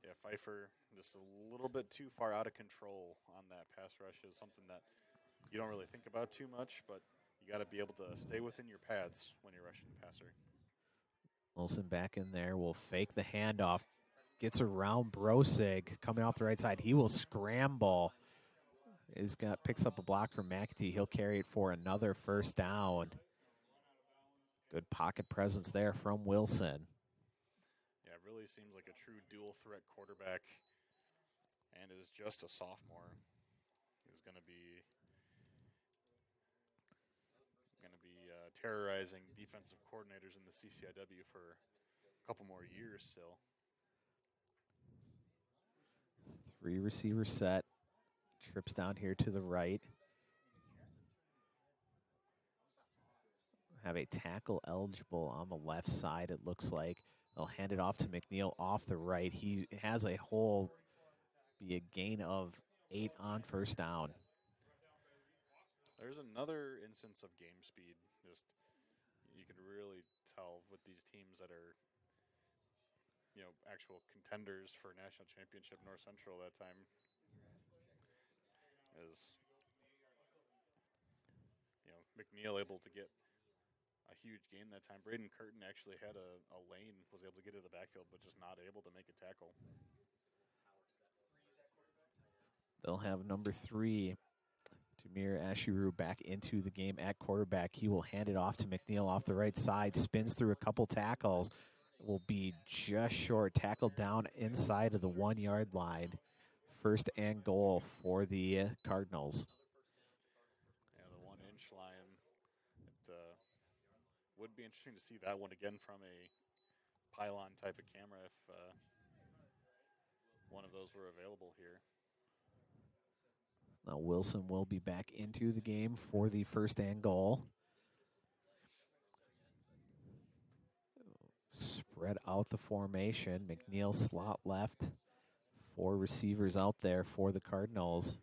Yeah, Pfeiffer just a little bit too far out of control on that pass rush is something that you don't really think about too much, but you got to be able to stay within your pads when you're rushing the passer. Wilson back in there, will fake the handoff, gets around Brosig coming off the right side. He will scramble. Picks up a block from McAtee. He'll carry it for another first down. Good pocket presence there from Wilson. Yeah, it really seems like a true dual threat quarterback, and is just a sophomore. He's going to be terrorizing defensive coordinators in the CCIW for a couple more years still. 3 receiver set. Trips down here to the right. Have a tackle eligible on the left side, it looks like. They'll hand it off to McNeil off the right. He has a hole, be a gain of 8 on first down. There's another instance of game speed. Just you could really tell with these teams that are, actual contenders for national championship. North Central that time is, McNeil able to get a huge gain that time. Braden Curtin actually had a lane, was able to get to the backfield, but just not able to make a tackle. They'll have number 3, Jameer Ashiru, back into the game at quarterback. He will hand it off to McNeil off the right side, spins through a couple tackles, will be just short, tackled down inside of the 1-yard line. First and goal for the Cardinals. Yeah, the 1-inch line. It would be interesting to see that one again from a pylon type of camera if one of those were available here. Now Wilson will be back into the game for the first and goal. Spread out the formation. McNeil slot left. 4 receivers out there for the Cardinals.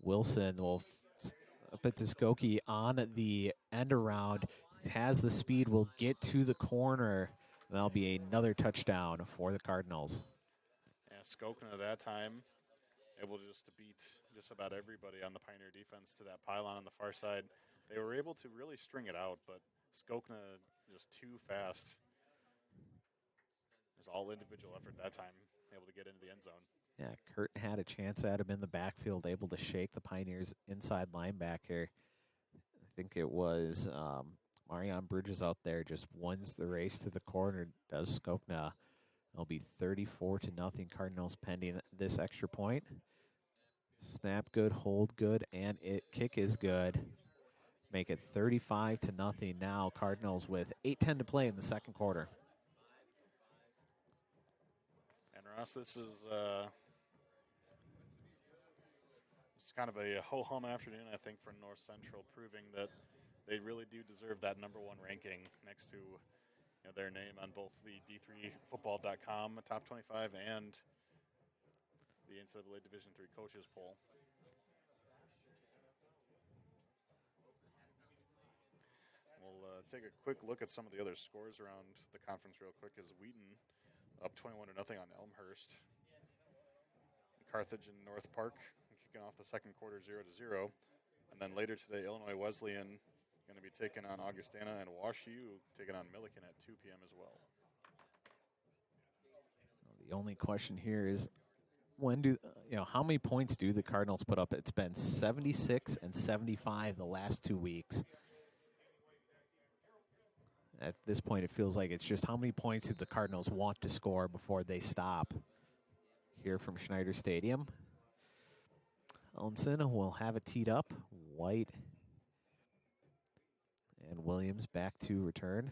Wilson will up at Skokie on the end around. Has the speed, will get to the corner. That'll be another touchdown for the Cardinals. Yeah, Skokna at that time able just to beat just about everybody on the Pioneer defense to that pylon on the far side. They were able to really string it out, but Skokna just too fast. It was all individual effort that time, able to get into the end zone. Yeah, Kurt had a chance at him in the backfield, able to shake the Pioneers inside linebacker. I think it was Marion Bridges out there, just wins the race to the corner, does Skokna. It'll be 34-0 Cardinals pending this extra point. Snap good, hold good, and kick is good. Make it 35-0 now. Cardinals with 8:10 to play in the second quarter. And Ross, this is kind of a ho-hum afternoon, I think, for North Central, proving that they really do deserve that number 1 ranking next to their name on both the D3Football.com top 25 and the NCAA Division III coaches poll. We'll take a quick look at some of the other scores around the conference real quick as Wheaton up 21-0 on Elmhurst. Carthage and North Park kicking off the second quarter 0-0. And then later today, Illinois Wesleyan going to be taking on Augustana, and Wash U taking on Milliken at 2 p.m. as well. The only question here is how many points do the Cardinals put up? It's been 76 and 75 the last 2 weeks. At this point, it feels like it's just how many points do the Cardinals want to score before they stop. Here from Schneider Stadium, Ellenson will have it teed up. White and Williams back to return.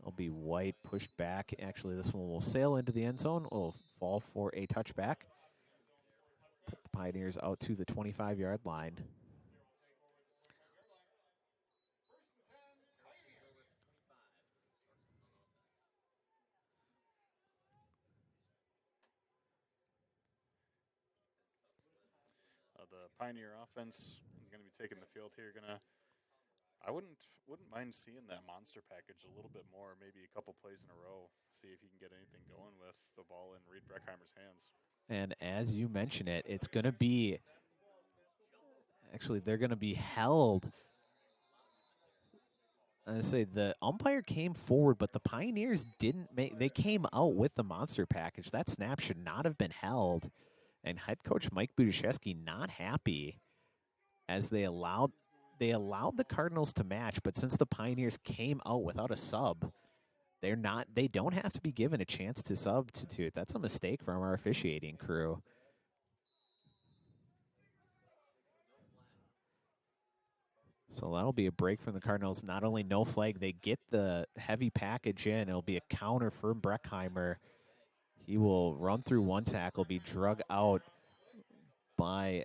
It'll be White pushed back. Actually, this one will sail into the end zone. Will fall for a touchback. Put the Pioneers out to the 25-yard line. The Pioneer offense going to be taking the field here. I wouldn't mind seeing that monster package a little bit more, maybe a couple plays in a row. See if you can get anything going with the ball in Reed Breckheimer's hands. And as you mention it, it's going to be they're going to be held. I say the umpire came forward, but the Pioneers didn't make. They came out with the monster package. That snap should not have been held. And head coach Mike Budaszewski not happy as they allowed the Cardinals to match, but since the Pioneers came out without a sub, they don't have to be given a chance to substitute. That's a mistake from our officiating crew. So that'll be a break from the Cardinals. Not only no flag, they get the heavy package in. It'll be a counter for Breckheimer. He will run through one tackle, be drug out by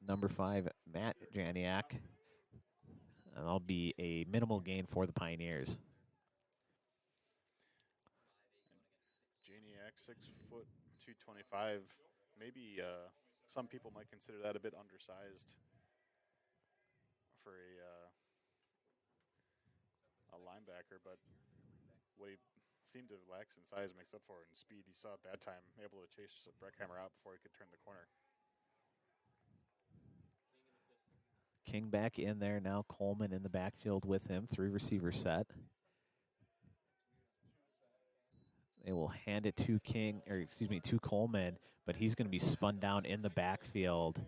number 5, Matt Janiak. And that'll be a minimal gain for the Pioneers. Janiak, 6', 225. Maybe some people might consider that a bit undersized for a linebacker, but what he seemed to lack in size makes up for it in speed. He saw at that time, able to chase Breckheimer out before he could turn the corner. King back in there now. Coleman in the backfield with him. 3 receiver set. They will hand it to to Coleman, but he's going to be spun down in the backfield.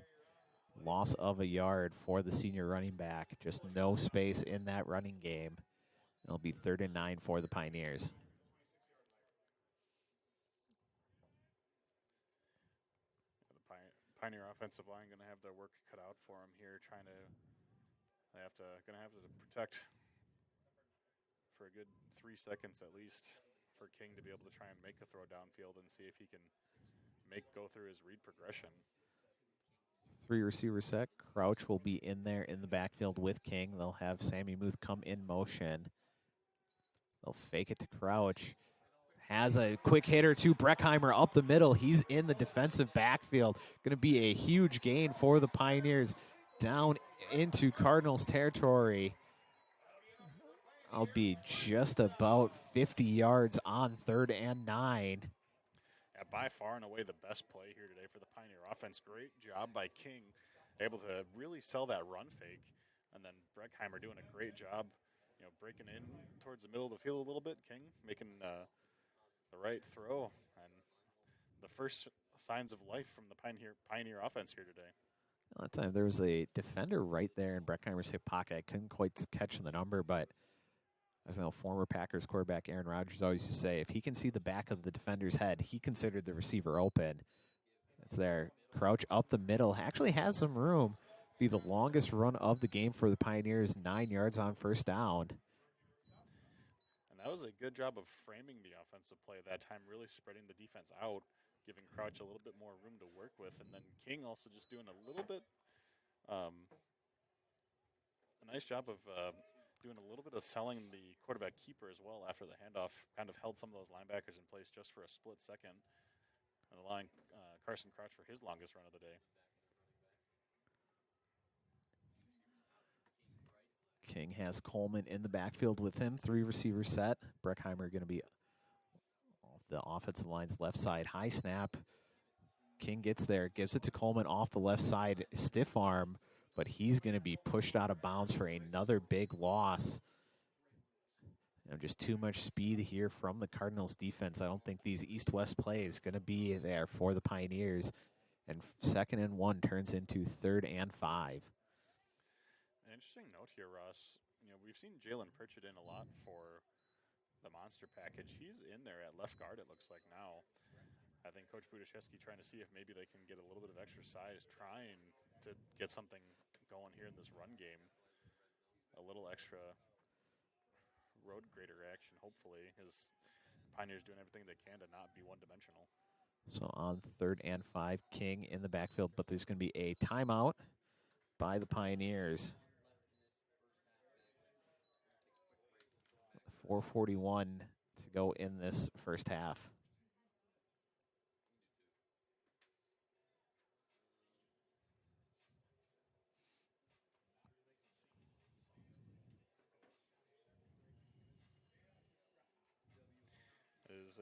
Loss of a yard for the senior running back. Just no space in that running game. It'll be 3rd and 9 for the Pioneers. The Pioneer offensive line going to have their work cut out for them here. Going to have to protect for a good 3 seconds at least for King to be able to try and make a throw downfield and see if he can go through his read progression. 3 receiver set. Crouch will be in there in the backfield with King. They'll have Sammy Muth come in motion. They'll fake it to Crouch. Has a quick hitter to Breckheimer up the middle. He's in the defensive backfield. Going to be a huge gain for the Pioneers down into Cardinals territory. I'll be just about 50 yards on 3rd and 9. Yeah, by far and away the best play here today for the Pioneer offense. Great job by King, able to really sell that run fake. And then Breckheimer doing a great job, breaking in towards the middle of the field a little bit. King making the right throw, and the first signs of life from the Pioneer offense here today. That time there was a defender right there in Breckheimer's hip pocket. I couldn't quite catch the number, but as I know, former Packers quarterback Aaron Rodgers always used to say, if he can see the back of the defender's head, he considered the receiver open. It's there. Crouch up the middle. Actually has some room. Be the longest run of the game for the Pioneers. 9 yards on 1st down. And that was a good job of framing the offensive play that time, really spreading the defense out, giving Crouch a little bit more room to work with. And then King also just doing a little bit, a nice job of doing a little bit of selling the quarterback keeper as well after the handoff. Kind of held some of those linebackers in place just for a split second and allowing Carson Crouch for his longest run of the day. King has Coleman in the backfield with him. 3 receivers set. Breckheimer going to be off the offensive line's left side. High snap. King gets there, gives it to Coleman off the left side. Stiff arm but he's going to be pushed out of bounds for another big loss. Just too much speed here from the Cardinals defense. I don't think these east-west plays going to be there for the Pioneers. And 2nd and 1 turns into 3rd and 5. An interesting note here, Ross. We've seen Jalen Pritchett in a lot for the monster package. He's in there at left guard, it looks like now. I think Coach Budaszewski trying to see if maybe they can get a little bit of extra size, trying to get something going here in this run game. A little extra road grader action, hopefully, as the Pioneers doing everything they can to not be one-dimensional. So on 3rd and 5, King in the backfield, but there's going to be a timeout by the Pioneers. 4:41 to go in this first half. Is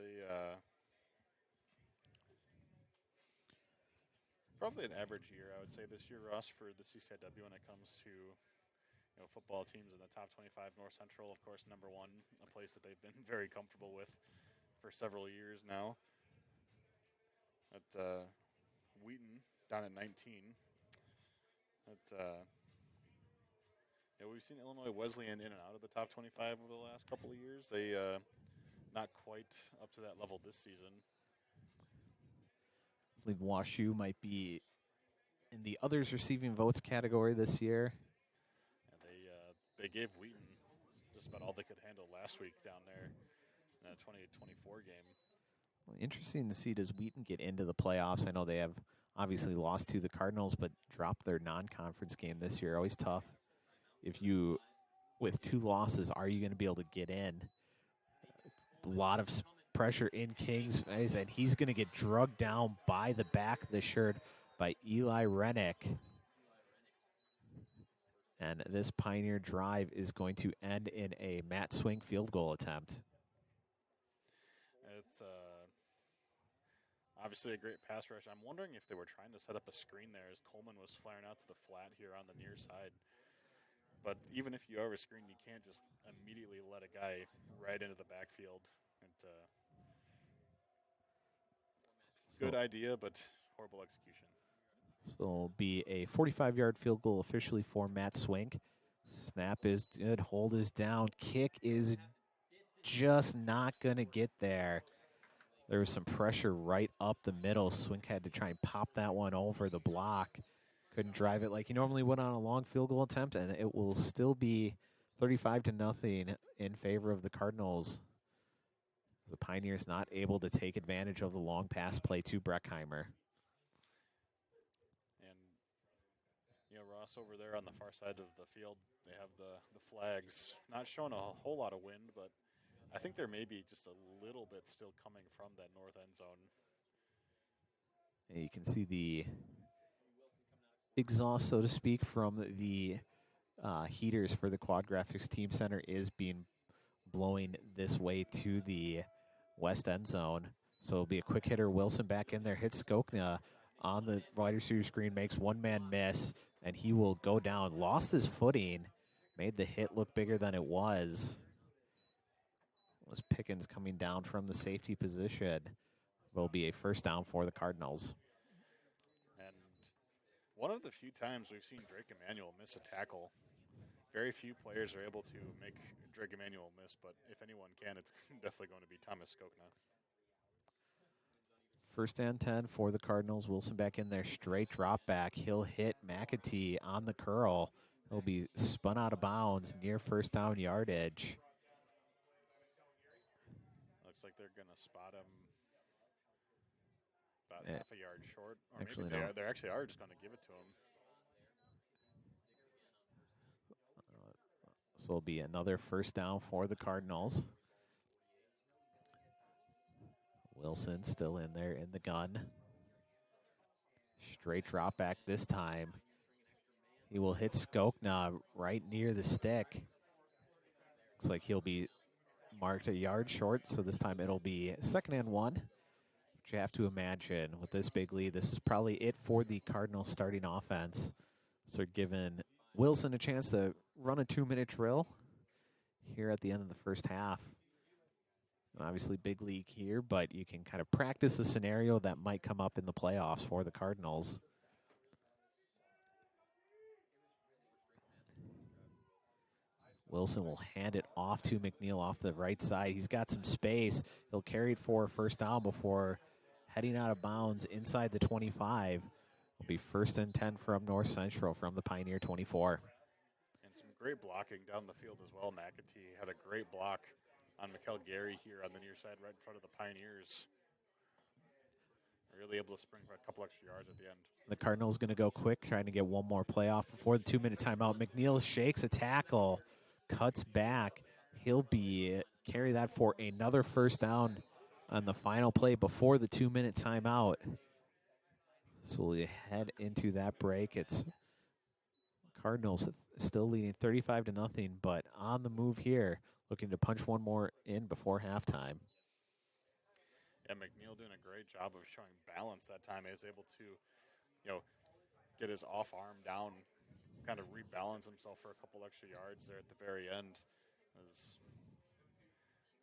probably an average year, I would say, this year, Ross, for the CCIW when it comes to football teams in the top 25. North Central, of course, number 1, a place that they've been very comfortable with for several years now. At Wheaton, down at 19. We've seen Illinois Wesleyan in and out of the top 25 over the last couple of years. They not quite up to that level this season. I believe WashU might be in the others receiving votes category this year. They gave Wheaton just about all they could handle last week down there in a 2024 game. Well, interesting to see, does Wheaton get into the playoffs? I know they have obviously lost to the Cardinals, but dropped their non-conference game this year. Always tough. If you, with 2 losses, are you going to be able to get in? A lot of pressure in King's face, and he's going to get drugged down by the back of the shirt by Eli Rennick. And this Pioneer drive is going to end in a Matt Swing field goal attempt. It's obviously a great pass rush. I'm wondering if they were trying to set up a screen there as Coleman was flaring out to the flat here on the near side. But even if you are a screen, you can't just immediately let a guy right into the backfield. Good idea, but horrible execution. So it'll be a 45-yard field goal officially for Matt Swink. Snap is good. Hold is down. Kick is just not going to get there. There was some pressure right up the middle. Swink had to try and pop that one over the block. Couldn't drive it like he normally would on a long field goal attempt, and it will still be 35-0 in favor of the Cardinals. The Pioneers not able to take advantage of the long pass play to Breckheimer. Ross over there on the far side of the field, they have the flags. Not showing a whole lot of wind, but I think there may be just a little bit still coming from that north end zone. And you can see the exhaust, so to speak, from the heaters for the Quad Graphics Team Center is being blowing this way to the west end zone. So it'll be a quick hitter. Wilson back in there, hits Skokna on the wide receiver screen, makes one-man miss, and he will go down. Lost his footing, made the hit look bigger than it was. It was Pickens coming down from the safety position. Will be a first down for the Cardinals. And one of the few times we've seen Drake Emanuel miss a tackle. Very few players are able to make Drake Emanuel miss, but if anyone can, it's definitely going to be Thomas Skokna. First and 10 for the Cardinals. Wilson back in there, straight drop back. He'll hit McAtee on the curl. He'll be spun out of bounds near first down yardage. Looks like they're going to spot him about half a yard short. Or maybe they actually are just going to give it to him. So it'll be another first down for the Cardinals. Wilson still in there in the gun. Straight drop back this time. He will hit Skokna right near the stick. Looks like he'll be marked a yard short, so this time it'll be 2nd and 1. But you have to imagine with this big lead, this is probably it for the Cardinals starting offense. So they're giving Wilson a chance to run a 2-minute drill here at the end of the first half. Obviously, big league here, but you can kind of practice a scenario that might come up in the playoffs for the Cardinals. Wilson will hand it off to McNeil off the right side. He's got some space. He'll carry it for a first down before heading out of bounds inside the 25. Will be 1st and 10 from North Central from the Pioneer 24. And some great blocking down the field as well. McAtee had a great block on Mikkel Gary here on the near side right in front of the Pioneers. Really able to spring for a couple extra yards at the end. The Cardinals going to go quick, trying to get one more play off before the 2-minute timeout. McNeil shakes a tackle, cuts back. He'll be carry that for another first down on the final play before the 2-minute timeout. So we head into that break. It's Cardinals still leading 35-0, but on the move here, looking to punch one more in before halftime. Yeah, McNeil doing a great job of showing balance that time. He was able to, get his off arm down, kind of rebalance himself for a couple extra yards there at the very end.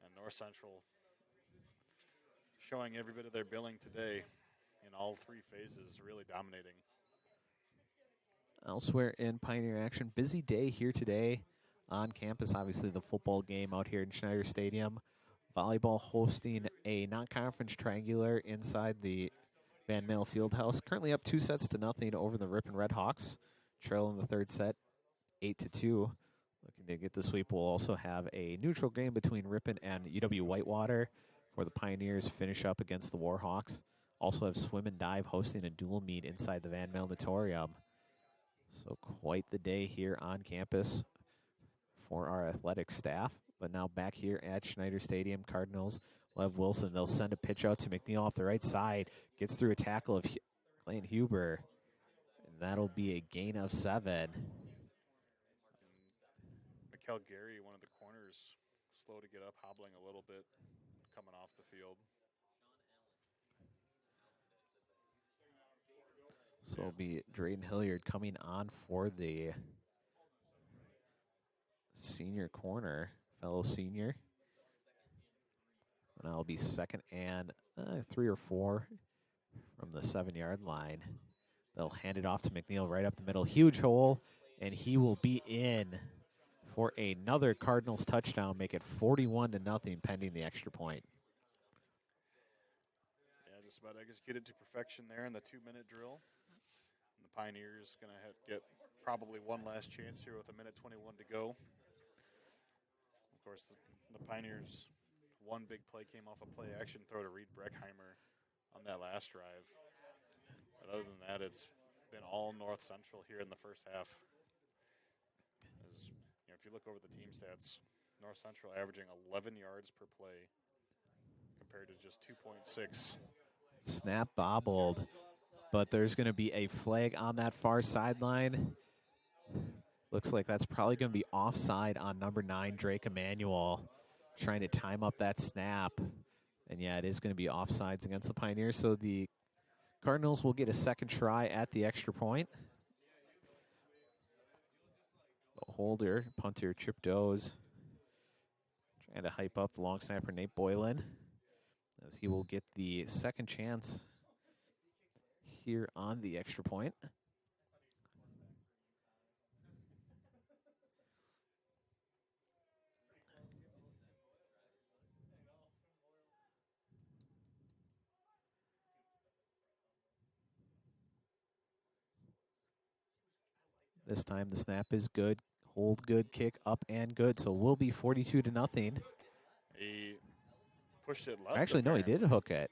And North Central showing every bit of their billing today in all three phases, really dominating. Elsewhere in Pioneer action, busy day here today on campus. Obviously, the football game out here in Schneider Stadium. Volleyball hosting a non-conference triangular inside the Van Male Fieldhouse. Currently up 2-0 over the Ripon Red Hawks. Trail in the third set, 8-2. Looking to get the sweep. We'll also have a neutral game between Ripon and UW Whitewater for the Pioneers finish up against the Warhawks. Also have swim and dive hosting a dual meet inside the Van Male Natorium. So quite the day here on campus for our athletic staff. But now back here at Schneider Stadium, Cardinals will have Wilson. They'll send a pitch out to McNeil off the right side. Gets through a tackle of Clayton Huber. And that'll be a gain of 7. And Mikkel Gary, one of the corners, slow to get up, hobbling a little bit, coming off the field. So it'll be Drayden Hilliard coming on for the senior corner, fellow senior. And that'll be 2nd and 3 or 4 from the 7-yard line. They'll hand it off to McNeil right up the middle. Huge hole, and he will be in for another Cardinals touchdown, make it 41-0 pending the extra point. Yeah, just about executed to perfection there in the 2-minute drill. And the Pioneers going to get probably one last chance here with 1:21 to go. Of course, the Pioneers' one big play came off a play-action throw to Reed Breckheimer on that last drive. But other than that, it's been all North Central here in the first half. If you look over the team stats, North Central averaging 11 yards per play compared to just 2.6. Snap bobbled, but there's going to be a flag on that far sideline. Looks like that's probably going to be offside on number 9, Drake Emanuel, trying to time up that snap. And yeah, it is going to be offsides against the Pioneers. So the Cardinals will get a second try at the extra point. The holder, punter Chip Doze, trying to hype up the long snapper Nate Boylan, as he will get the second chance here on the extra point. This time the snap is good. Hold good, kick up and good. So we'll be 42-0. He pushed it left. Actually, no, he did hook it.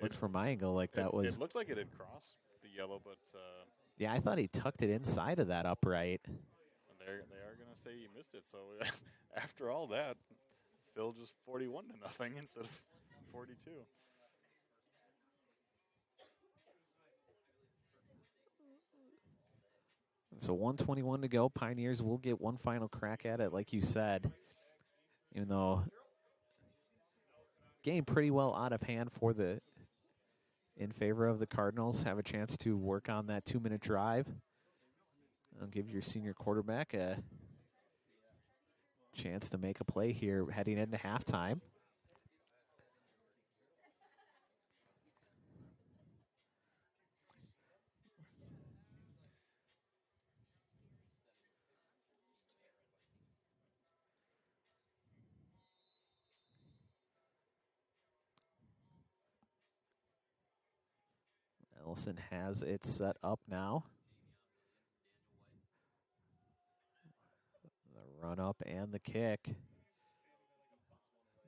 Looked from my angle like that was. It looked like it had crossed the yellow, but. Yeah, I thought he tucked it inside of that upright. And they are going to say he missed it. So after all that, still just 41-0 instead of 42. So 1:21 to go. Pioneers will get one final crack at it, like you said. Even though game pretty well out of hand in favor of the Cardinals. Have a chance to work on that 2-minute drive. I'll give your senior quarterback a chance to make a play here heading into halftime. Ellison has it set up now. The run up and the kick.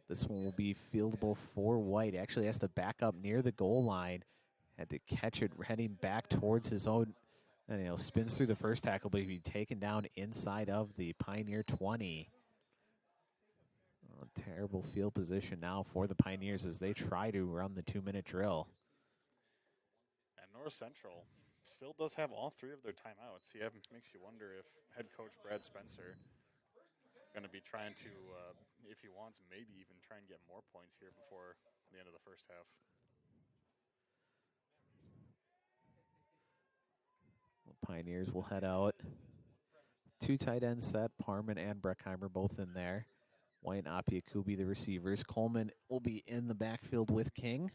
This one will be fieldable for White. Actually has to back up near the goal line. Had to catch it heading back towards his own, and spins through the first tackle, but he'll be taken down inside of the Pioneer 20. Oh, terrible field position now for the Pioneers as they try to run the 2-minute drill. And North Central still does have all three of their timeouts. Yeah, makes you wonder if head coach Brad Spencer going to be trying to, if he wants, maybe even try and get more points here before the end of the first half. The Pioneers will head out. 2 tight ends set. Parman and Breckheimer both in there. White and Apiakubi the receivers. Coleman will be in the backfield with King.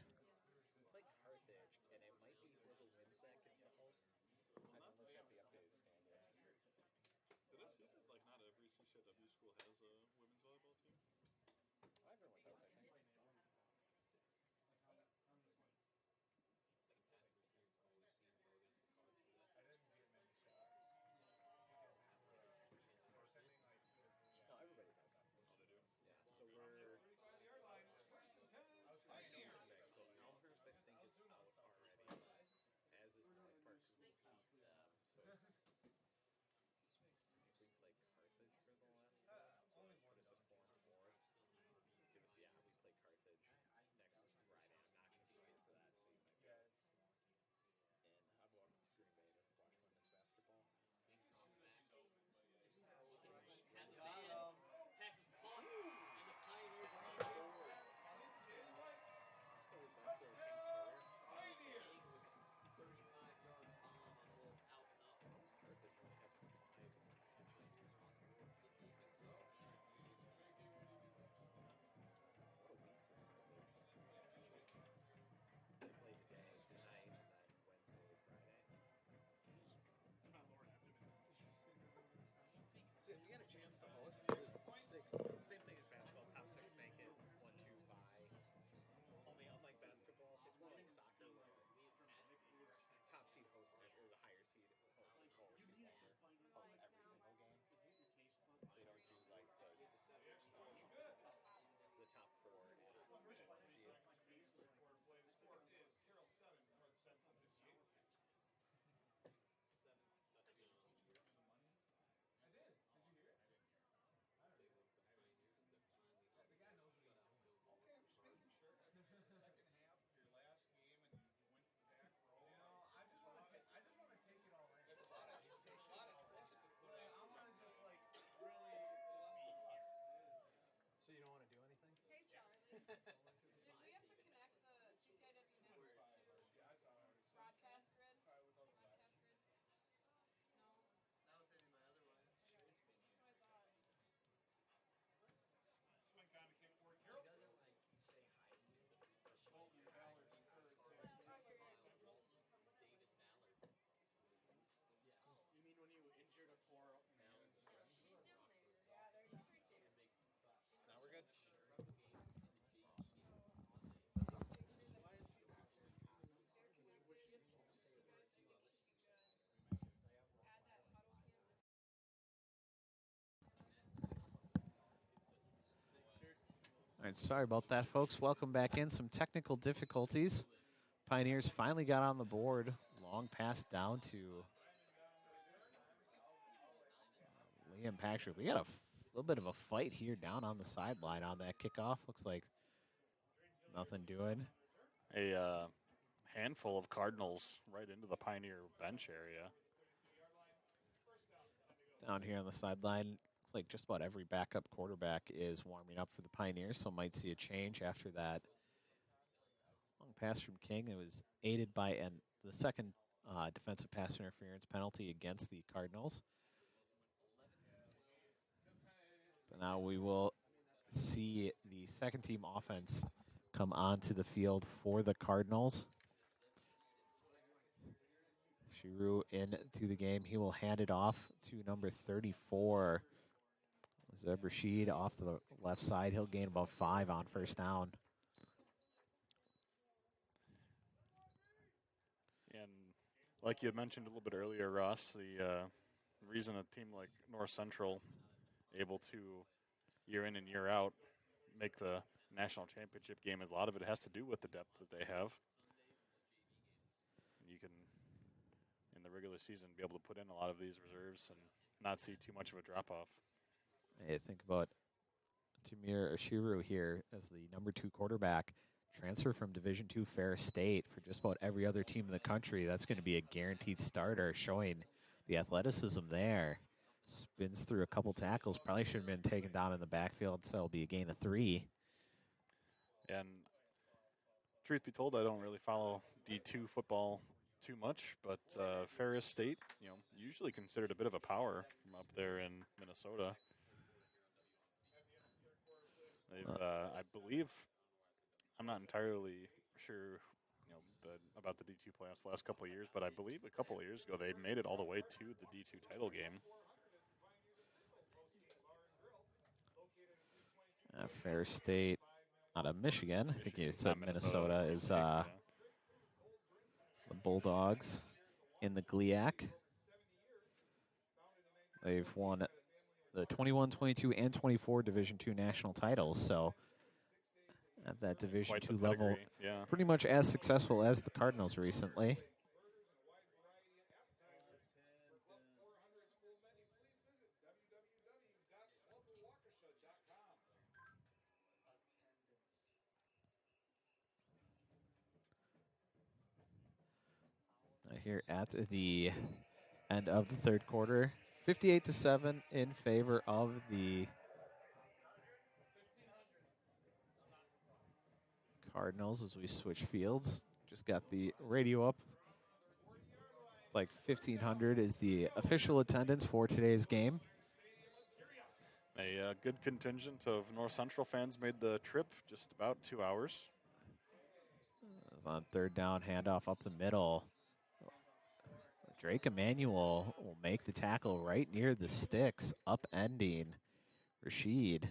All right, sorry about that, folks. Welcome back in. Some technical difficulties. Pioneers finally got on the board. Long pass down to Liam Patrick. We got a little bit of a fight here down on the sideline on that kickoff. Looks like nothing doing. A handful of Cardinals right into the Pioneer bench area. Down here on the sideline, looks like just about every backup quarterback is warming up for the Pioneers, so might see a change after that long pass from King. It was aided by the second defensive pass interference penalty against the Cardinals. So now we will see the second team offense come onto the field for the Cardinals. Shiru into the game. He will hand it off to number 34. Zeb Rashid off the left side. He'll gain about 5 on first down. And like you had mentioned a little bit earlier, Ross, the reason a team like North Central able to year in and year out make the national championship game is a lot of it has to do with the depth that they have. You can, in the regular season, be able to put in a lot of these reserves and not see too much of a drop-off. Hey, think about Tamir Ashiru here as the number 2 quarterback. Transfer from Division II Ferris State for just about every other team in the country. That's going to be a guaranteed starter, showing the athleticism there. Spins through a couple tackles. Probably should have been taken down in the backfield, so it'll be a gain of 3. And truth be told, I don't really follow D2 football too much, but Ferris State, usually considered a bit of a power from up there in Minnesota. They've, I believe, I'm not entirely sure, about the D2 playoffs the last couple of years, but I believe a couple of years ago they made it all the way to the D2 title game. Ferris State out of Michigan. I think you said Not Minnesota is yeah. the Bulldogs in the GLIAC. They've won the 21, 22, and 24 Division II national titles. So at that Division II level, yeah. pretty much as successful as the Cardinals recently. Here at the end of the third quarter, 58-7 in favor of the Cardinals as we switch fields. Just got the radio up. It's like 1,500 is the official attendance for today's game. A good contingent of North Central fans made the trip, just about 2 hours. It's on third down, handoff up the middle. Drake Emmanuel will make the tackle right near the sticks, upending Rashid.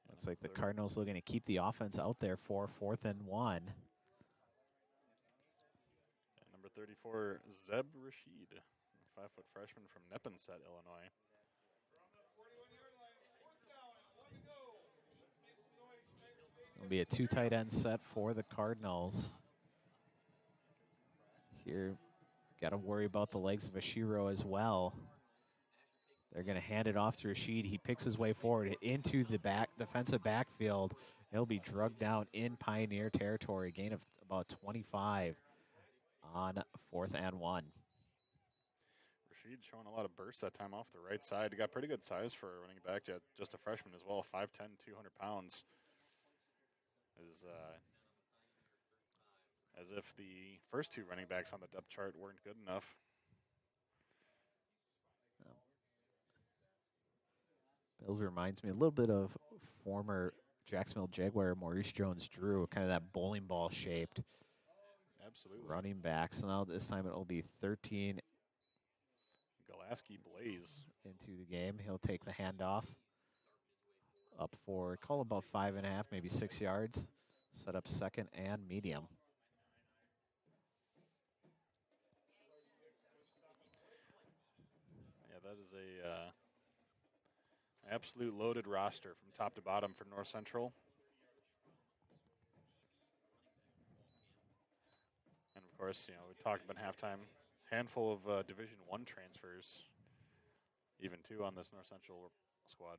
Looks like the Cardinals looking to keep the offense out there for 4th and 1. And number 34, Zeb Rashid, a 5-foot freshman from Neponset, Illinois. It'll be a 2 tight end set for the Cardinals. Here, got to worry about the legs of Ashiro as well. They're going to hand it off to Rashid. He picks his way forward into the defensive backfield. He'll be drugged down in Pioneer territory. Gain of about 25 on 4th and 1. Rashid showing a lot of bursts that time off the right side. He got pretty good size for running back, just a freshman as well, 5'10", 200 pounds. As if the first 2 running backs on the depth chart weren't good enough. Bills reminds me a little bit of former Jacksonville Jaguar Maurice Jones-Drew, kind of that bowling ball shaped. Absolutely. Running back. So now this time it'll be 13. Golaski Blaze into the game. He'll take the handoff up for, call about 5.5, maybe 6 yards. Set up second and medium. Yeah, that is a absolute loaded roster from top to bottom for North Central. And of course, we talked about halftime, handful of Division I transfers, even 2 on this North Central squad.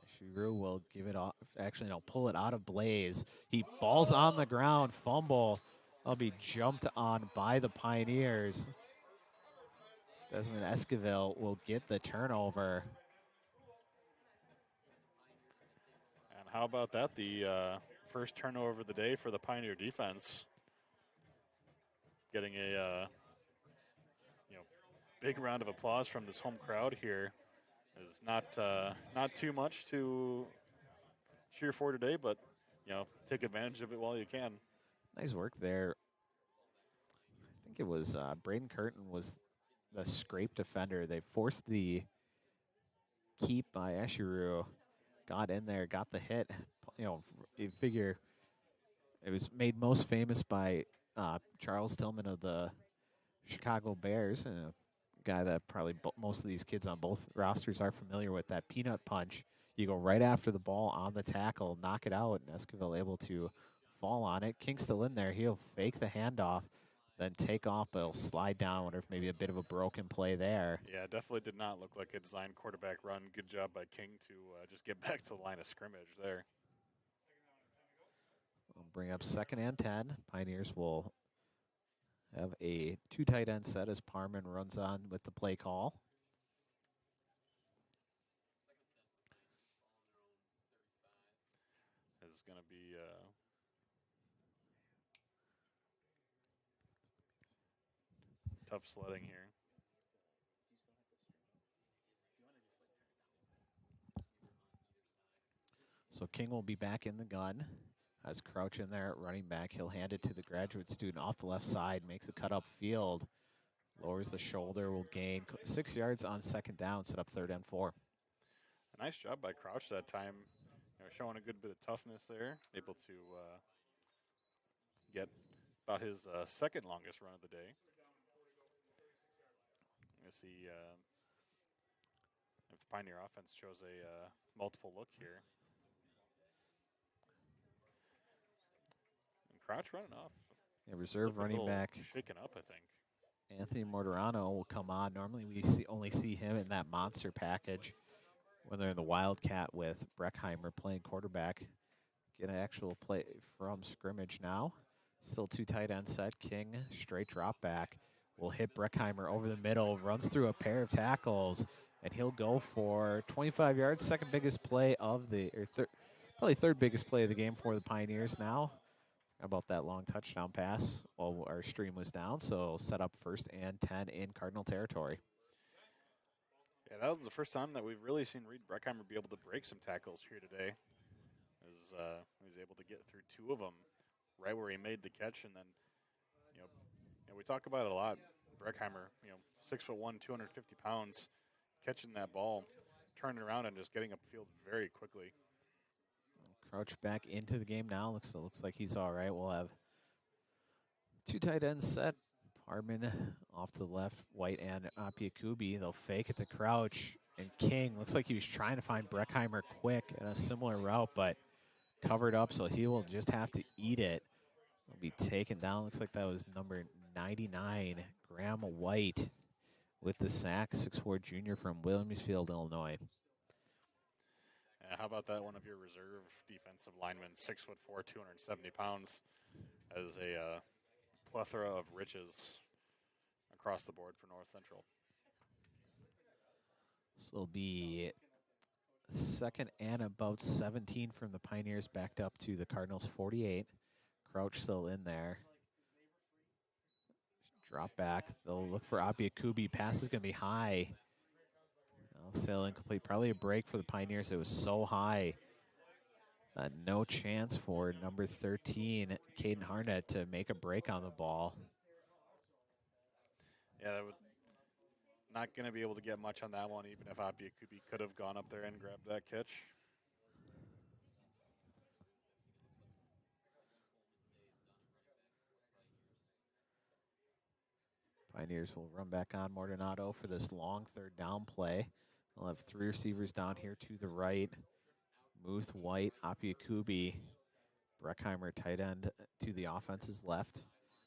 Shuru will give it off. Actually, no, pull it out of Blaze. He falls on the ground, fumble. I'll be jumped on by the Pioneers. Desmond Esquivel will get the turnover. And how about that? The first turnover of the day for the Pioneer defense. Getting a big round of applause from this home crowd here. Is not too much to cheer for today, but take advantage of it while you can. Nice work there. I think it was Braden Curtin was the scrape defender. They forced the keep by Eshiru. Got in there, got the hit. You figure it was made most famous by Charles Tillman of the Chicago Bears, a guy that probably most of these kids on both rosters are familiar with. That peanut punch. You go right after the ball on the tackle, knock it out, and Esquivel able to fall on it. King's still in there. He'll fake the handoff, then take off, but he'll slide down. I wonder if maybe a bit of a broken play there. Yeah, it definitely did not look like a designed quarterback run. Good job by King to just get back to the line of scrimmage there. We'll bring up 2nd and 10. Pioneers will have a 2 tight end set as Parman runs on with the play call. This is going to be tough sledding here. So King will be back in the gun. Has Crouch in there at running back. He'll hand it to the graduate student off the left side. Makes a cut up field. Lowers the shoulder. Will gain 6 yards on 2nd down. Set up 3rd and 4. A nice job by Crouch that time. Showing a good bit of toughness there. Able to get about his 2nd longest run of the day. Let's see if the Pioneer offense shows a multiple look here. And Crouch running off. Yeah, reserve running back. Shaken up, I think. Anthony Morderano will come on. Normally we only see him in that monster package when they're in the Wildcat with Breckheimer playing quarterback. Get an actual play from scrimmage now. Still 2 tight end set. King, straight drop back. Will hit Breckheimer over the middle. Runs through a pair of tackles. And he'll go for 25 yards. 2nd biggest play of the, probably 3rd biggest play of the game for the Pioneers now. How about that long touchdown pass while our stream was down? So set up 1st and 10 in Cardinal territory. Yeah, that was the first time that we've really seen Reed Breckheimer be able to break some tackles here today. As he was able to get through 2 of them right where he made the catch. And then, we talk about it a lot. Breckheimer, 6'1", 250 pounds, catching that ball, turning around and just getting upfield very quickly. Crouch back into the game now. Looks like he's all right. We'll have 2 tight ends set. Parman off to the left, White and Apiakubi. They'll fake it to Crouch. And King looks like he was trying to find Breckheimer quick in a similar route, but covered up, so he will just have to eat it. Will be taken down. Looks like that was number 99, Graham White, with the sack. 6'4" junior from Williamsfield, Illinois. How about that? One of your reserve defensive linemen, 6'4", 270 pounds, as a plethora of riches across the board for North Central. So it'll be 2nd and about 17 from the Pioneers, backed up to the Cardinals 48. Crouch still in there. Drop back. They'll look for Apiakubi. Pass is going to be high. Still incomplete. Probably a break for the Pioneers. It was so high. No chance for number 13, Caden Harnett, to make a break on the ball. Yeah, not going to be able to get much on that one, even if Apiakubi could have gone up there and grabbed that catch. Pioneers will run back on Mordonado for this long 3rd down play. They'll have 3 receivers down here to the right. Muth, White, Apiakubi. Breckheimer, tight end, to the offense's left.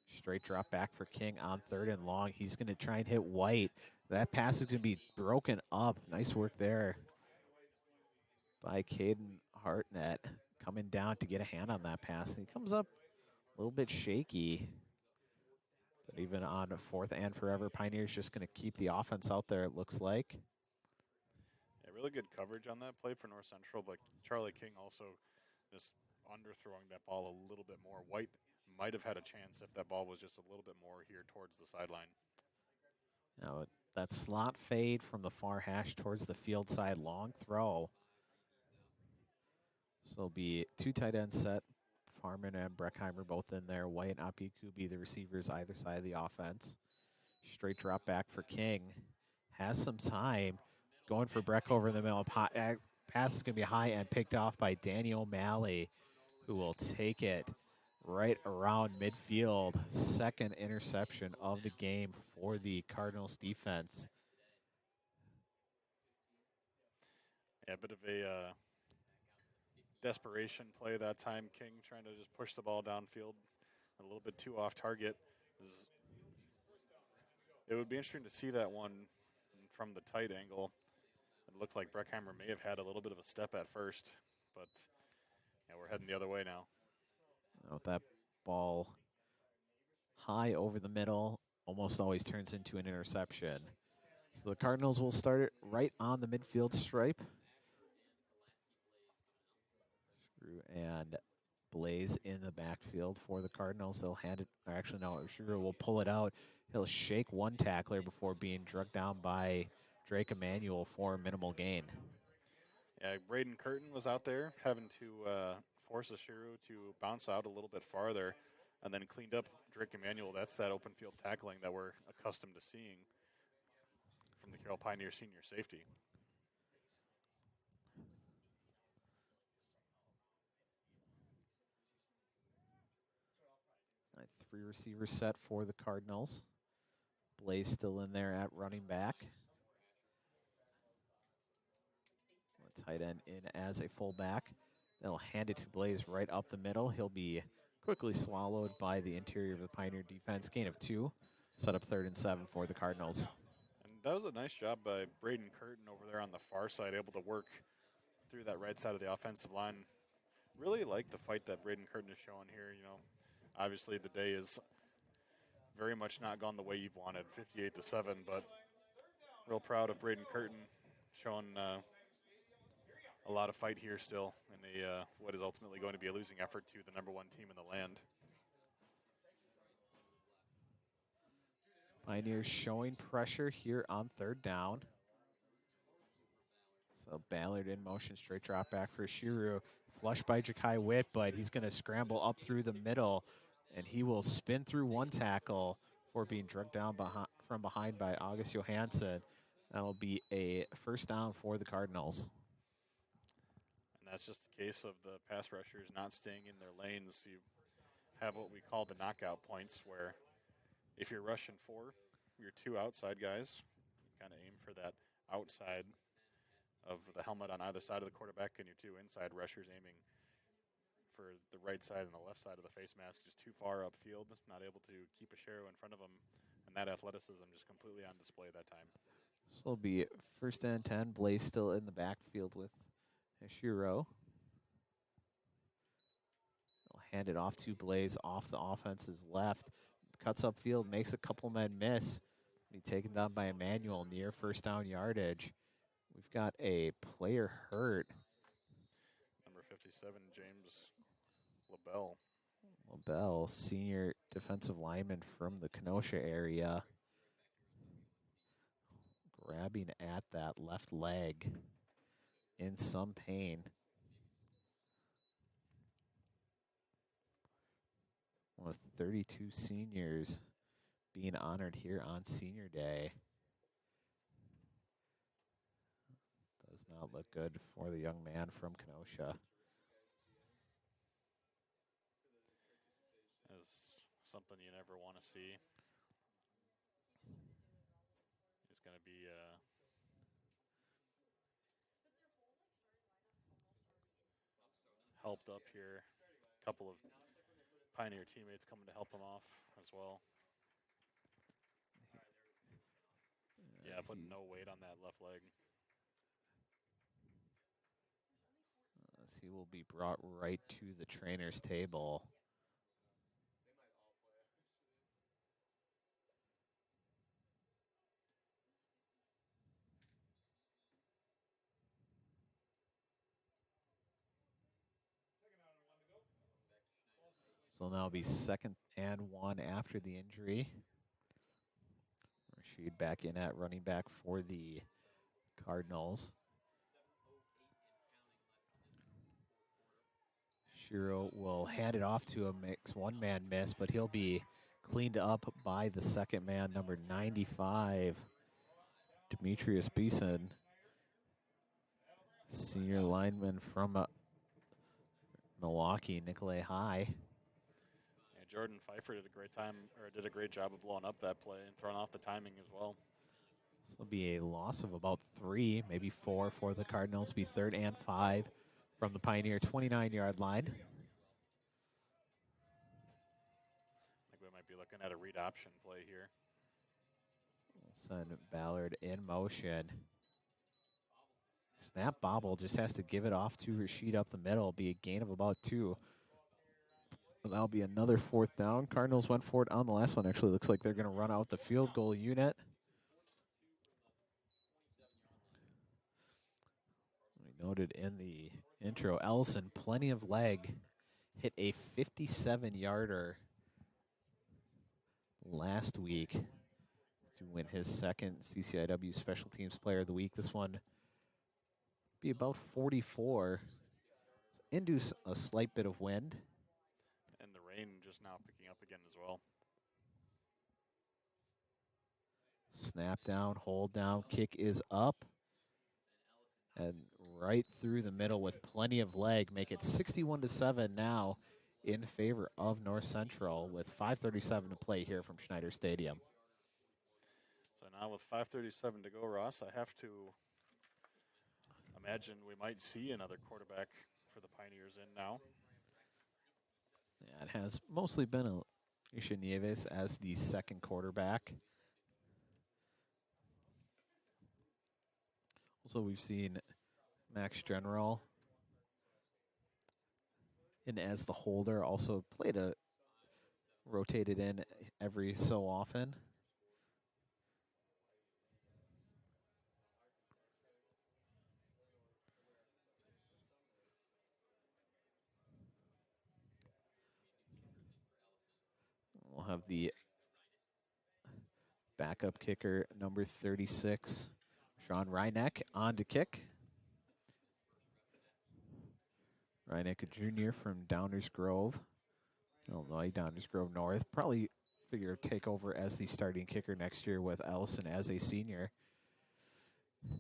Straight drop back for King on 3rd and long. He's going to try and hit White. That pass is going to be broken up. Nice work there by Caden Hartnett, coming down to get a hand on that pass. He comes up a little bit shaky. But even on 4th and forever, Pioneers just going to keep the offense out there, it looks like. Yeah, really good coverage on that play for North Central, but Charlie King also just underthrowing that ball a little bit more. White might have had a chance if that ball was just a little bit more here towards the sideline. Now, that slot fade from the far hash towards the field side, long throw. So it'll be two tight end set. Farman and Breckheimer both in there. White and Apikubi, the receivers either side of the offense. Straight drop back for King. Has some time. Going for Breck over the middle. Pass is going to be high and picked off by Danny O'Malley, who will take it right around midfield. Second interception of the game for the Cardinals defense. Yeah, a bit of a desperation play that time. King trying to just push the ball downfield a little bit too off target. It would be interesting to see that one from the tight angle. It looked like Breckheimer may have had a little bit of a step at first, but yeah, we're heading the other way now. With that ball high over the middle, almost always turns into an interception. So the Cardinals will start it right on the midfield stripe. And Blaze in the backfield for the Cardinals. They'll hand it, or actually no, Sugar will pull it out. He'll shake one tackler before being drugged down by Drake Emanuel for minimal gain. Yeah, Braden Curtin was out there having to force Ashiru to bounce out a little bit farther and then cleaned up Drake Emanuel. That's that open field tackling that we're accustomed to seeing from the Carroll Pioneer senior safety. Three receivers set for the Cardinals. Blaze still in there at running back. Tight end in as a fullback. They'll hand it to Blaze right up the middle. He'll be quickly swallowed by the interior of the Pioneer defense. Gain of 2. Set up 3rd and 7 for the Cardinals. And that was a nice job by Braden Curtin over there on the far side, able to work through that right side of the offensive line. Really like the fight that Braden Curtin is showing here. You know, obviously the day is very much not gone the way you've wanted, 58-7, but real proud of Braden Curtin showing a lot of fight here still in a what is ultimately going to be a losing effort to the number 1 team in the land. Pioneers showing pressure here on 3rd down. So Ballard in motion, straight drop back for Shiru. Flushed by Jakai Witt, but he's going to scramble up through the middle, and he will spin through one tackle before being drugged down from behind by August Johansson. That'll be a 1st down for the Cardinals. And that's just the case of the pass rushers not staying in their lanes. You have what we call the knockout points, where if you're rushing 4, your 2 outside guys, you kind of aim for that outside of the helmet on either side of the quarterback, and your 2 inside rushers aiming for the right side and the left side of the face mask, just too far upfield, not able to keep Ashiru in front of them, and that athleticism just completely on display that time. So it'll be 1st and 10. Blaze still in the backfield with Ashiru. They'll hand it off to Blaze off the offense's left. Cuts upfield, makes a couple men miss. Be taken down by Emmanuel near 1st down yardage. We've got a player hurt. Number 57, James LaBelle. LaBelle, senior defensive lineman from the Kenosha area, grabbing at that left leg in some pain. One of 32 seniors being honored here on Senior Day. Does not look good for the young man from Kenosha. Is something you never want to see. It's going to be helped up here. A couple of Pioneer teammates coming to help him off as well. Yeah, putting no weight on that left leg. As he will be brought right to the trainer's table. So now it'll be 2nd and 1 after the injury. Rashid back in at running back for the Cardinals. Shiro will hand it off to a mix one-man miss, but he'll be cleaned up by the second man, number 95, Demetrius Beeson, senior lineman from Milwaukee, Nicolay High. Yeah, Jordan Pfeiffer did a great job of blowing up that play and throwing off the timing as well. This will be a loss of about 3, maybe 4 for the Cardinals. Be 3rd and 5 from the Pioneer 29-yard line. I think we might be looking at a read option play here. We'll send Ballard in motion. Snap bobble, just has to give it off to Rashid up the middle. Be a gain of about 2. That'll be another 4th down. Cardinals went for it on the last one. Actually, looks like they're going to run out the field goal unit. We noted in the intro, Ellison, plenty of leg, hit a 57-yarder last week to win his 2nd CCIW Special Teams Player of the Week. This one be about 44. Induce a slight bit of wind. And the rain just now picking up again as well. Snap down, hold down, kick is up. And right through the middle with plenty of leg. Make it 61-7 now in favor of North Central with 5:37 to play here from Schneider Stadium. So now with 5:37 to go, Ross, I have to imagine we might see another quarterback for the Pioneers in now. Yeah, it has mostly been Alicia Nieves as the 2nd quarterback. Also, we've seen Max General in as the holder, also rotated in every so often. We'll have the backup kicker, number 36, Sean Reineck, on to kick. Reineck, a junior from Downers Grove, Illinois, Downers Grove North. Probably figure take over as the starting kicker next year with Ellison as a senior.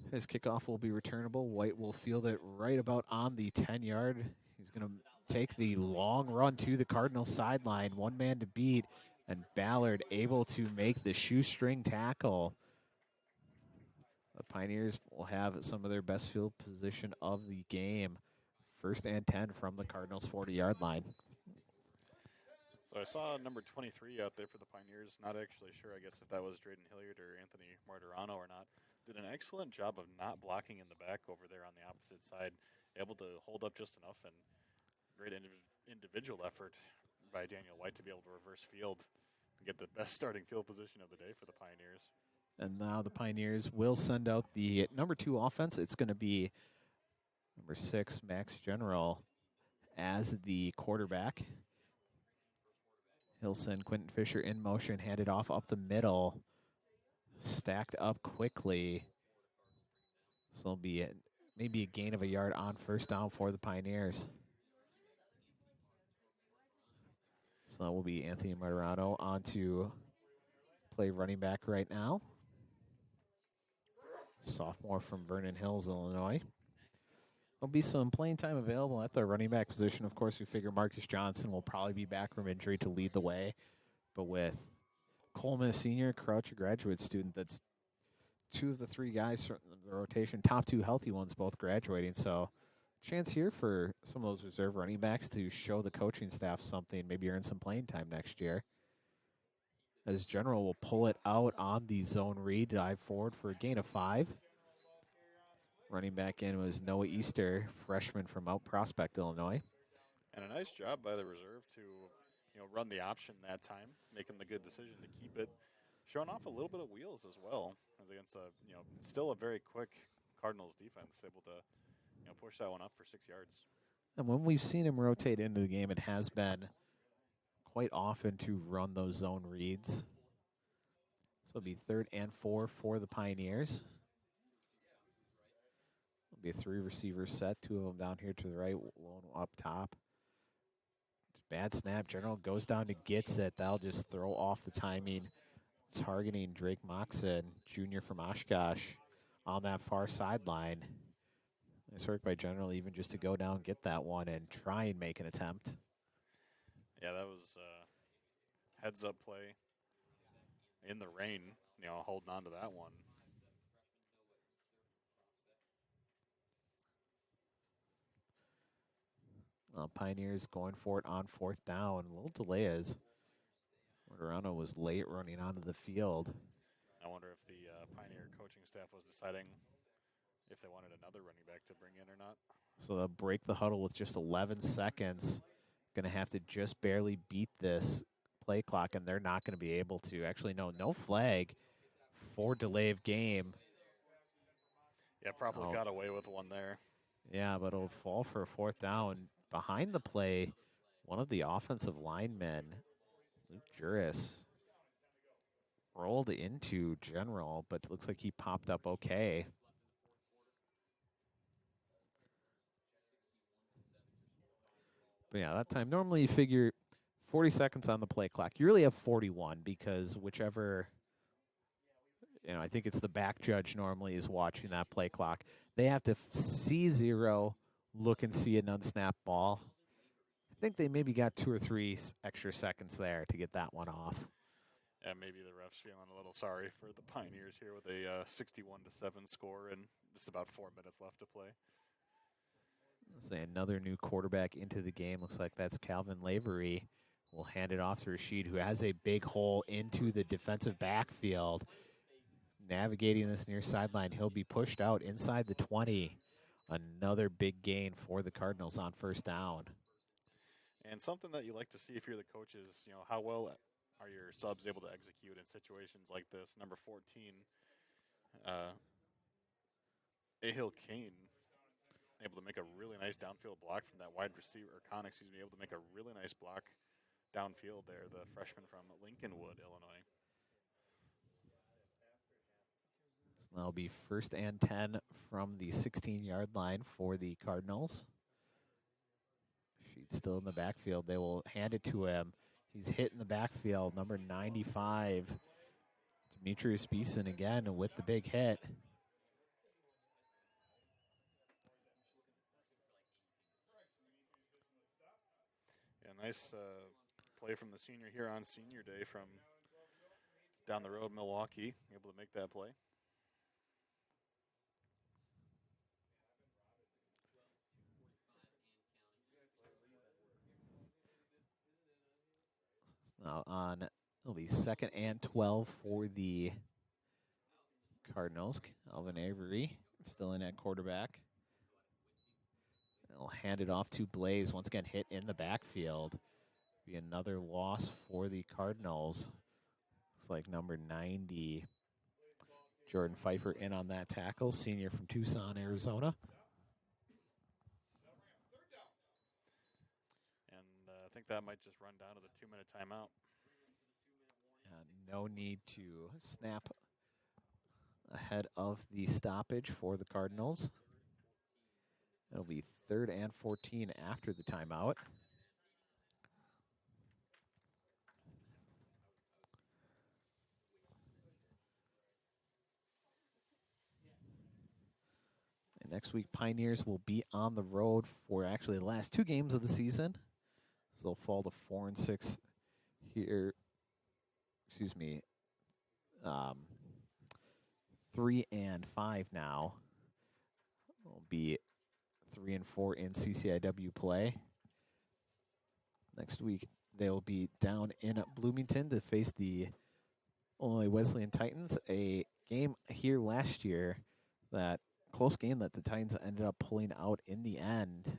His kickoff will be returnable. White will field it right about on the 10-yard. He's going to take the long run to the Cardinal sideline. One man to beat, and Ballard able to make the shoestring tackle. The Pioneers will have some of their best field position of the game. 1st and 10 from the Cardinals' 40-yard line. So I saw number 23 out there for the Pioneers. Not actually sure, I guess, if that was Drayden Hilliard or Anthony Martirano or not. Did an excellent job of not blocking in the back over there on the opposite side. Able to hold up just enough, and great individual effort by Daniel White to be able to reverse field and get the best starting field position of the day for the Pioneers. And now the Pioneers will send out the number 2 offense. It's going to be number 6, Max General, as the quarterback. He'll send Quentin Fisher in motion, hand it off up the middle. Stacked up quickly. So it'll be maybe a gain of a yard on 1st down for the Pioneers. So that will be Anthony Martirano on to play running back right now. Sophomore from Vernon Hills, Illinois. There'll be some playing time available at the running back position. Of course, we figure Marcus Johnson will probably be back from injury to lead the way. But with Coleman, a senior, Crouch, a graduate student, that's 2 of the 3 guys from the rotation, top 2 healthy ones, both graduating. So chance here for some of those reserve running backs to show the coaching staff something, maybe earn some playing time next year. As General will pull it out on the zone read, dive forward for a gain of 5. Running back in was Noah Easter, freshman from Mount Prospect, Illinois. And a nice job by the reserve to, run the option that time, making the good decision to keep it, showing off a little bit of wheels as well as against still a very quick Cardinals defense, able to, push that one up for 6 yards. And when we've seen him rotate into the game, it has been quite often to run those zone reads. So it'll be 3rd and 4 for the Pioneers. It'll be a 3 receiver set, 2 of them down here to the right, 1 up top. Bad snap. General goes down to gets it. That'll just throw off the timing. Targeting Drake Moxon, junior from Oshkosh, on that far sideline. Nice work by General, even just to go down, get that one, and try and make an attempt. Yeah, that was heads-up play in the rain, holding on to that one. Pioneers going for it on 4th down. A little delay as Morderano was late running onto the field. I wonder if the Pioneer coaching staff was deciding if they wanted another running back to bring in or not. So they'll break the huddle with just 11 seconds. Going to have to just barely beat this play clock, and they're not going to be able to. Actually, no flag for delay of game. Yeah, probably got away with one there. Yeah, but it'll fall for a 4th down. Behind the play, one of the offensive linemen, Luke Juris, rolled into General, but looks like he popped up okay. But yeah, that time, normally you figure 40 seconds on the play clock. You really have 41 because whichever, I think it's the back judge normally is watching that play clock. They have to see 0, look and see an unsnapped ball. I think they maybe got 2 or 3 extra seconds there to get that one off. Yeah, maybe the ref's feeling a little sorry for the Pioneers here with a 61-7 score and just about 4 minutes left to play. Say another new quarterback into the game. Looks like that's Calvin Lavery. We'll hand it off to Rashid, who has a big hole into the defensive backfield. Navigating this near sideline, he'll be pushed out inside the 20. Another big gain for the Cardinals on 1st down. And something that you like to see if you're the coaches, how well are your subs able to execute in situations like this? Number 14, Ahil Kane, able to make a really nice downfield block from that wide receiver, able to make a really nice block downfield there, the freshman from Lincolnwood, Illinois. So that'll be 1st and 10 from the 16-yard line for the Cardinals. She's still in the backfield. They will hand it to him. He's hit in the backfield, number 95, Demetrius Beeson again with the big hit. Yeah, nice play from the senior here on senior day from down the road, Milwaukee, able to make that play. Now it'll be 2nd and 12 for the Cardinals. Alvin Avery still in at quarterback. They'll hand it off to Blaze. Once again, hit in the backfield. Be another loss for the Cardinals. Looks like number 90, Jordan Pfeiffer, in on that tackle. Senior from Tucson, Arizona. And I think that might just run down to the 2-minute timeout. No need to snap ahead of the stoppage for the Cardinals. It'll be 3rd and 14 after the timeout. And next week, Pioneers will be on the road for actually the last 2 games of the season. So they'll fall to 4-6 here. 3-5 now. Will be 3-4 in CCIW play. Next week, they'll be down in Bloomington to face the Illinois Wesleyan Titans. A game here last year, that close game that the Titans ended up pulling out in the end.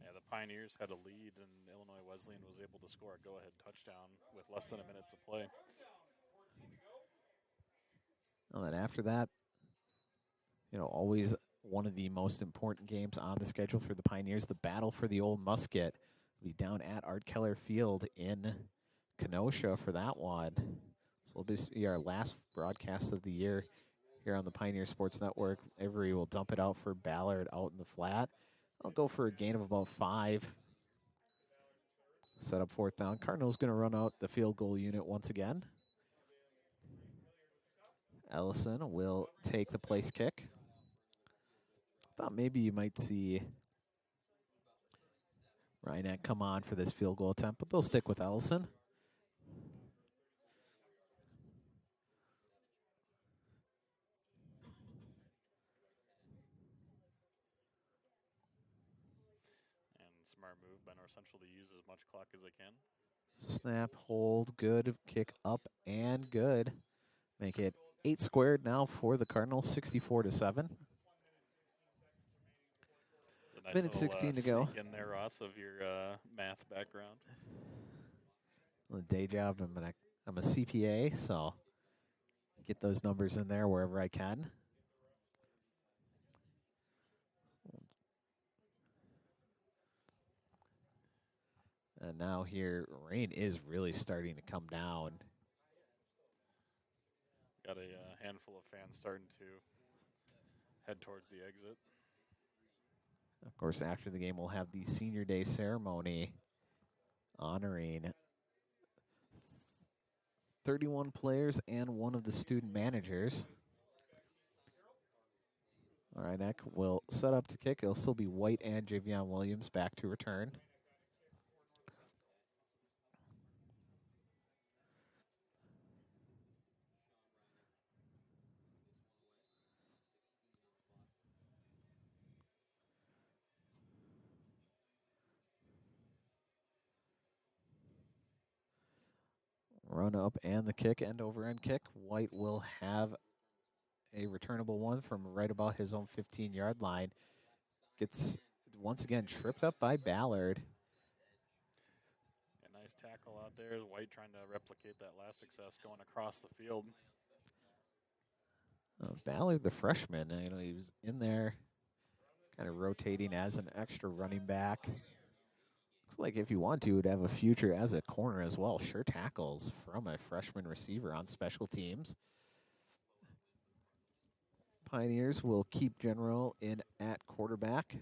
Yeah, the Pioneers had a lead, and Illinois Wesleyan was able to score a go-ahead touchdown with less than a minute to play. And then after that, always one of the most important games on the schedule for the Pioneers, the battle for the Old Musket. Be down at Art Keller Field in Kenosha for that one. So this will be our last broadcast of the year here on the Pioneer Sports Network. Avery will dump it out for Ballard out in the flat. I'll go for a gain of about 5. Set up 4th down. Cardinals going to run out the field goal unit once again. Ellison will take the place kick. Thought maybe you might see Ryanek come on for this field goal attempt, but they'll stick with Ellison. And smart move by North Central to use as much clock as they can. Snap, hold, good. Kick up and good. Make it 8 squared now for the Cardinals, 64-7. Nice Minute 16 to go. In there, Ross, of your math background. The day job, I'm a CPA, so get those numbers in there wherever I can. And now here, rain is really starting to come down. Got a handful of fans starting to head towards the exit. Of course, after the game, we'll have the Senior Day ceremony honoring 31 players and one of the student managers. All right, Eck will set up to kick. It'll still be White and Javion Williams back to return. Run up and the kick, end over end kick. White will have a returnable one from right about his own 15-yard line. Gets once again tripped up by Ballard. A nice tackle out there. White trying to replicate that last success going across the field. Ballard, the freshman, he was in there kind of rotating as an extra running back. Looks like if you want to, would have a future as a corner as well. Sure tackles from a freshman receiver on special teams. Pioneers will keep General in at quarterback.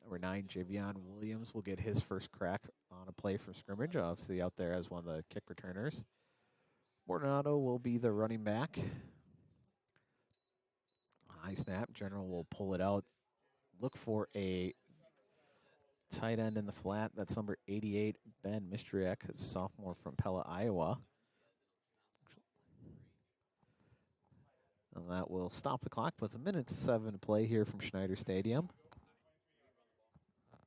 Number 9, Javion Williams will get his first crack on a play from scrimmage, obviously out there as one of the kick returners. Bordonato will be the running back. High snap. General will pull it out. Look for a tight end in the flat. That's number 88, Ben Mistriak, sophomore from Pella, Iowa. And that will stop the clock with 1:07 to play here from Schneider Stadium. I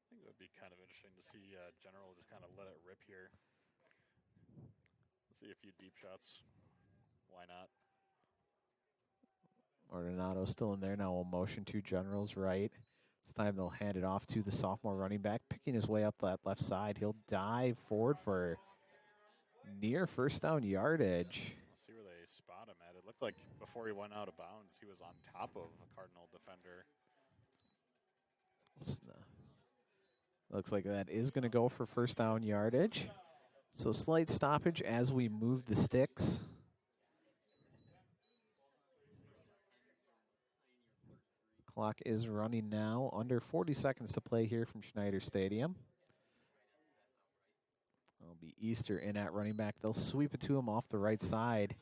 think it would be kind of interesting to see General just kind of let it rip here. See a few deep shots. Why not? Ordinato still in there now. Will motion to General's right. This time they'll hand it off to the sophomore running back, picking his way up that left side. He'll dive forward for near first down yardage. Let's see where they spot him at. It looked like before he went out of bounds, he was on top of a Cardinal defender. Looks like that is going to go for first down yardage. So slight stoppage as we move the sticks. Clock is running now. Under 40 seconds to play here from Schneider Stadium. It'll be Easter in at running back. They'll sweep it to him off the right side.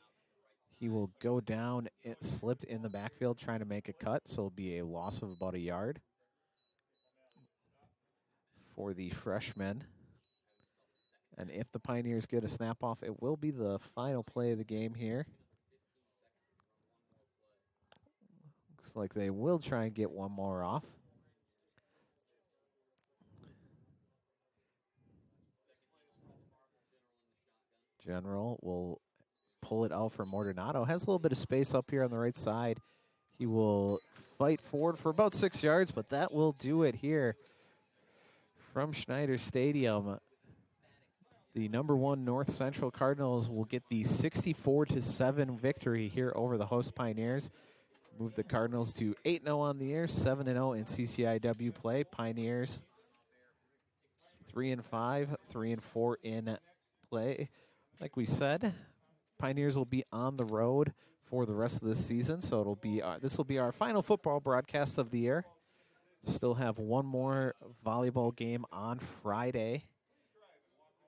He will go down. It slipped in the backfield trying to make a cut, so it'll be a loss of about a yard for the freshman. And if the Pioneers get a snap off, it will be the final play of the game here. Looks like they will try and get one more off. General will pull it out for Mordinato. Has a little bit of space up here on the right side. He will fight forward for about 6 yards, but that will do it here from Schneider Stadium. The number 1 North Central Cardinals will get the 64-7 victory here over the host Pioneers. Move the Cardinals to 8-0 on the year, 7-0 in CCIW play. Pioneers 3-5, 3-4 in play. Like we said, Pioneers will be on the road for the rest of this season, so it'll be this will be our final football broadcast of the year. Still have one more volleyball game on Friday.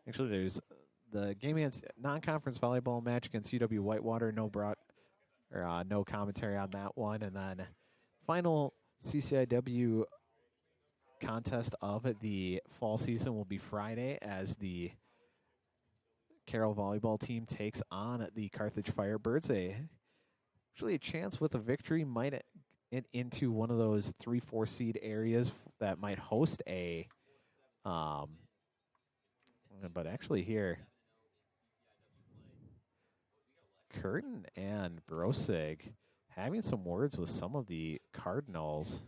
Actually, there's the game against non-conference volleyball match against UW Whitewater. No commentary on that one, and then final CCIW contest of the fall season will be Friday as the Carroll volleyball team takes on the Carthage Firebirds. Actually, a chance with a victory might get into one of those 3-4 seed areas that might host a. But actually, here, Curtin and Brosig having some words with some of the Cardinals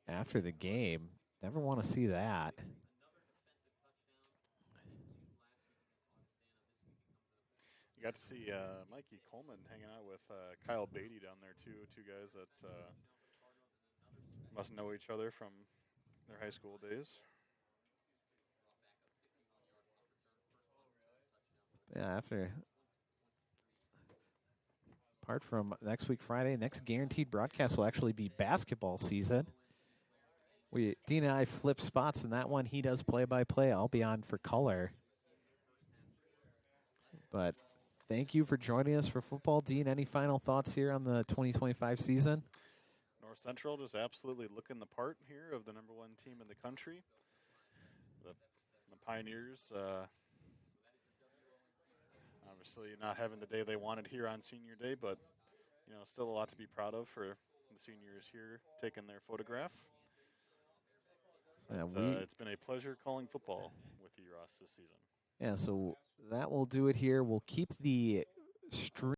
after the game. Never want to see that. You got to see Mikey Coleman hanging out with Kyle Beatty down there too. Two guys that must know each other from their high school days. Yeah, apart from next week Friday, next guaranteed broadcast will actually be basketball season. Dean and I flip spots in that one. He does play-by-play. I'll be on for color. But thank you for joining us for football. Dean, any final thoughts here on the 2025 season? North Central just absolutely looking the part here of the #1 team in the country. The Pioneers obviously not having the day they wanted here on senior day, but still a lot to be proud of for the seniors here taking their photograph. It's been a pleasure calling football with you, Ross, this season. Yeah, so that will do it here. We'll keep the stream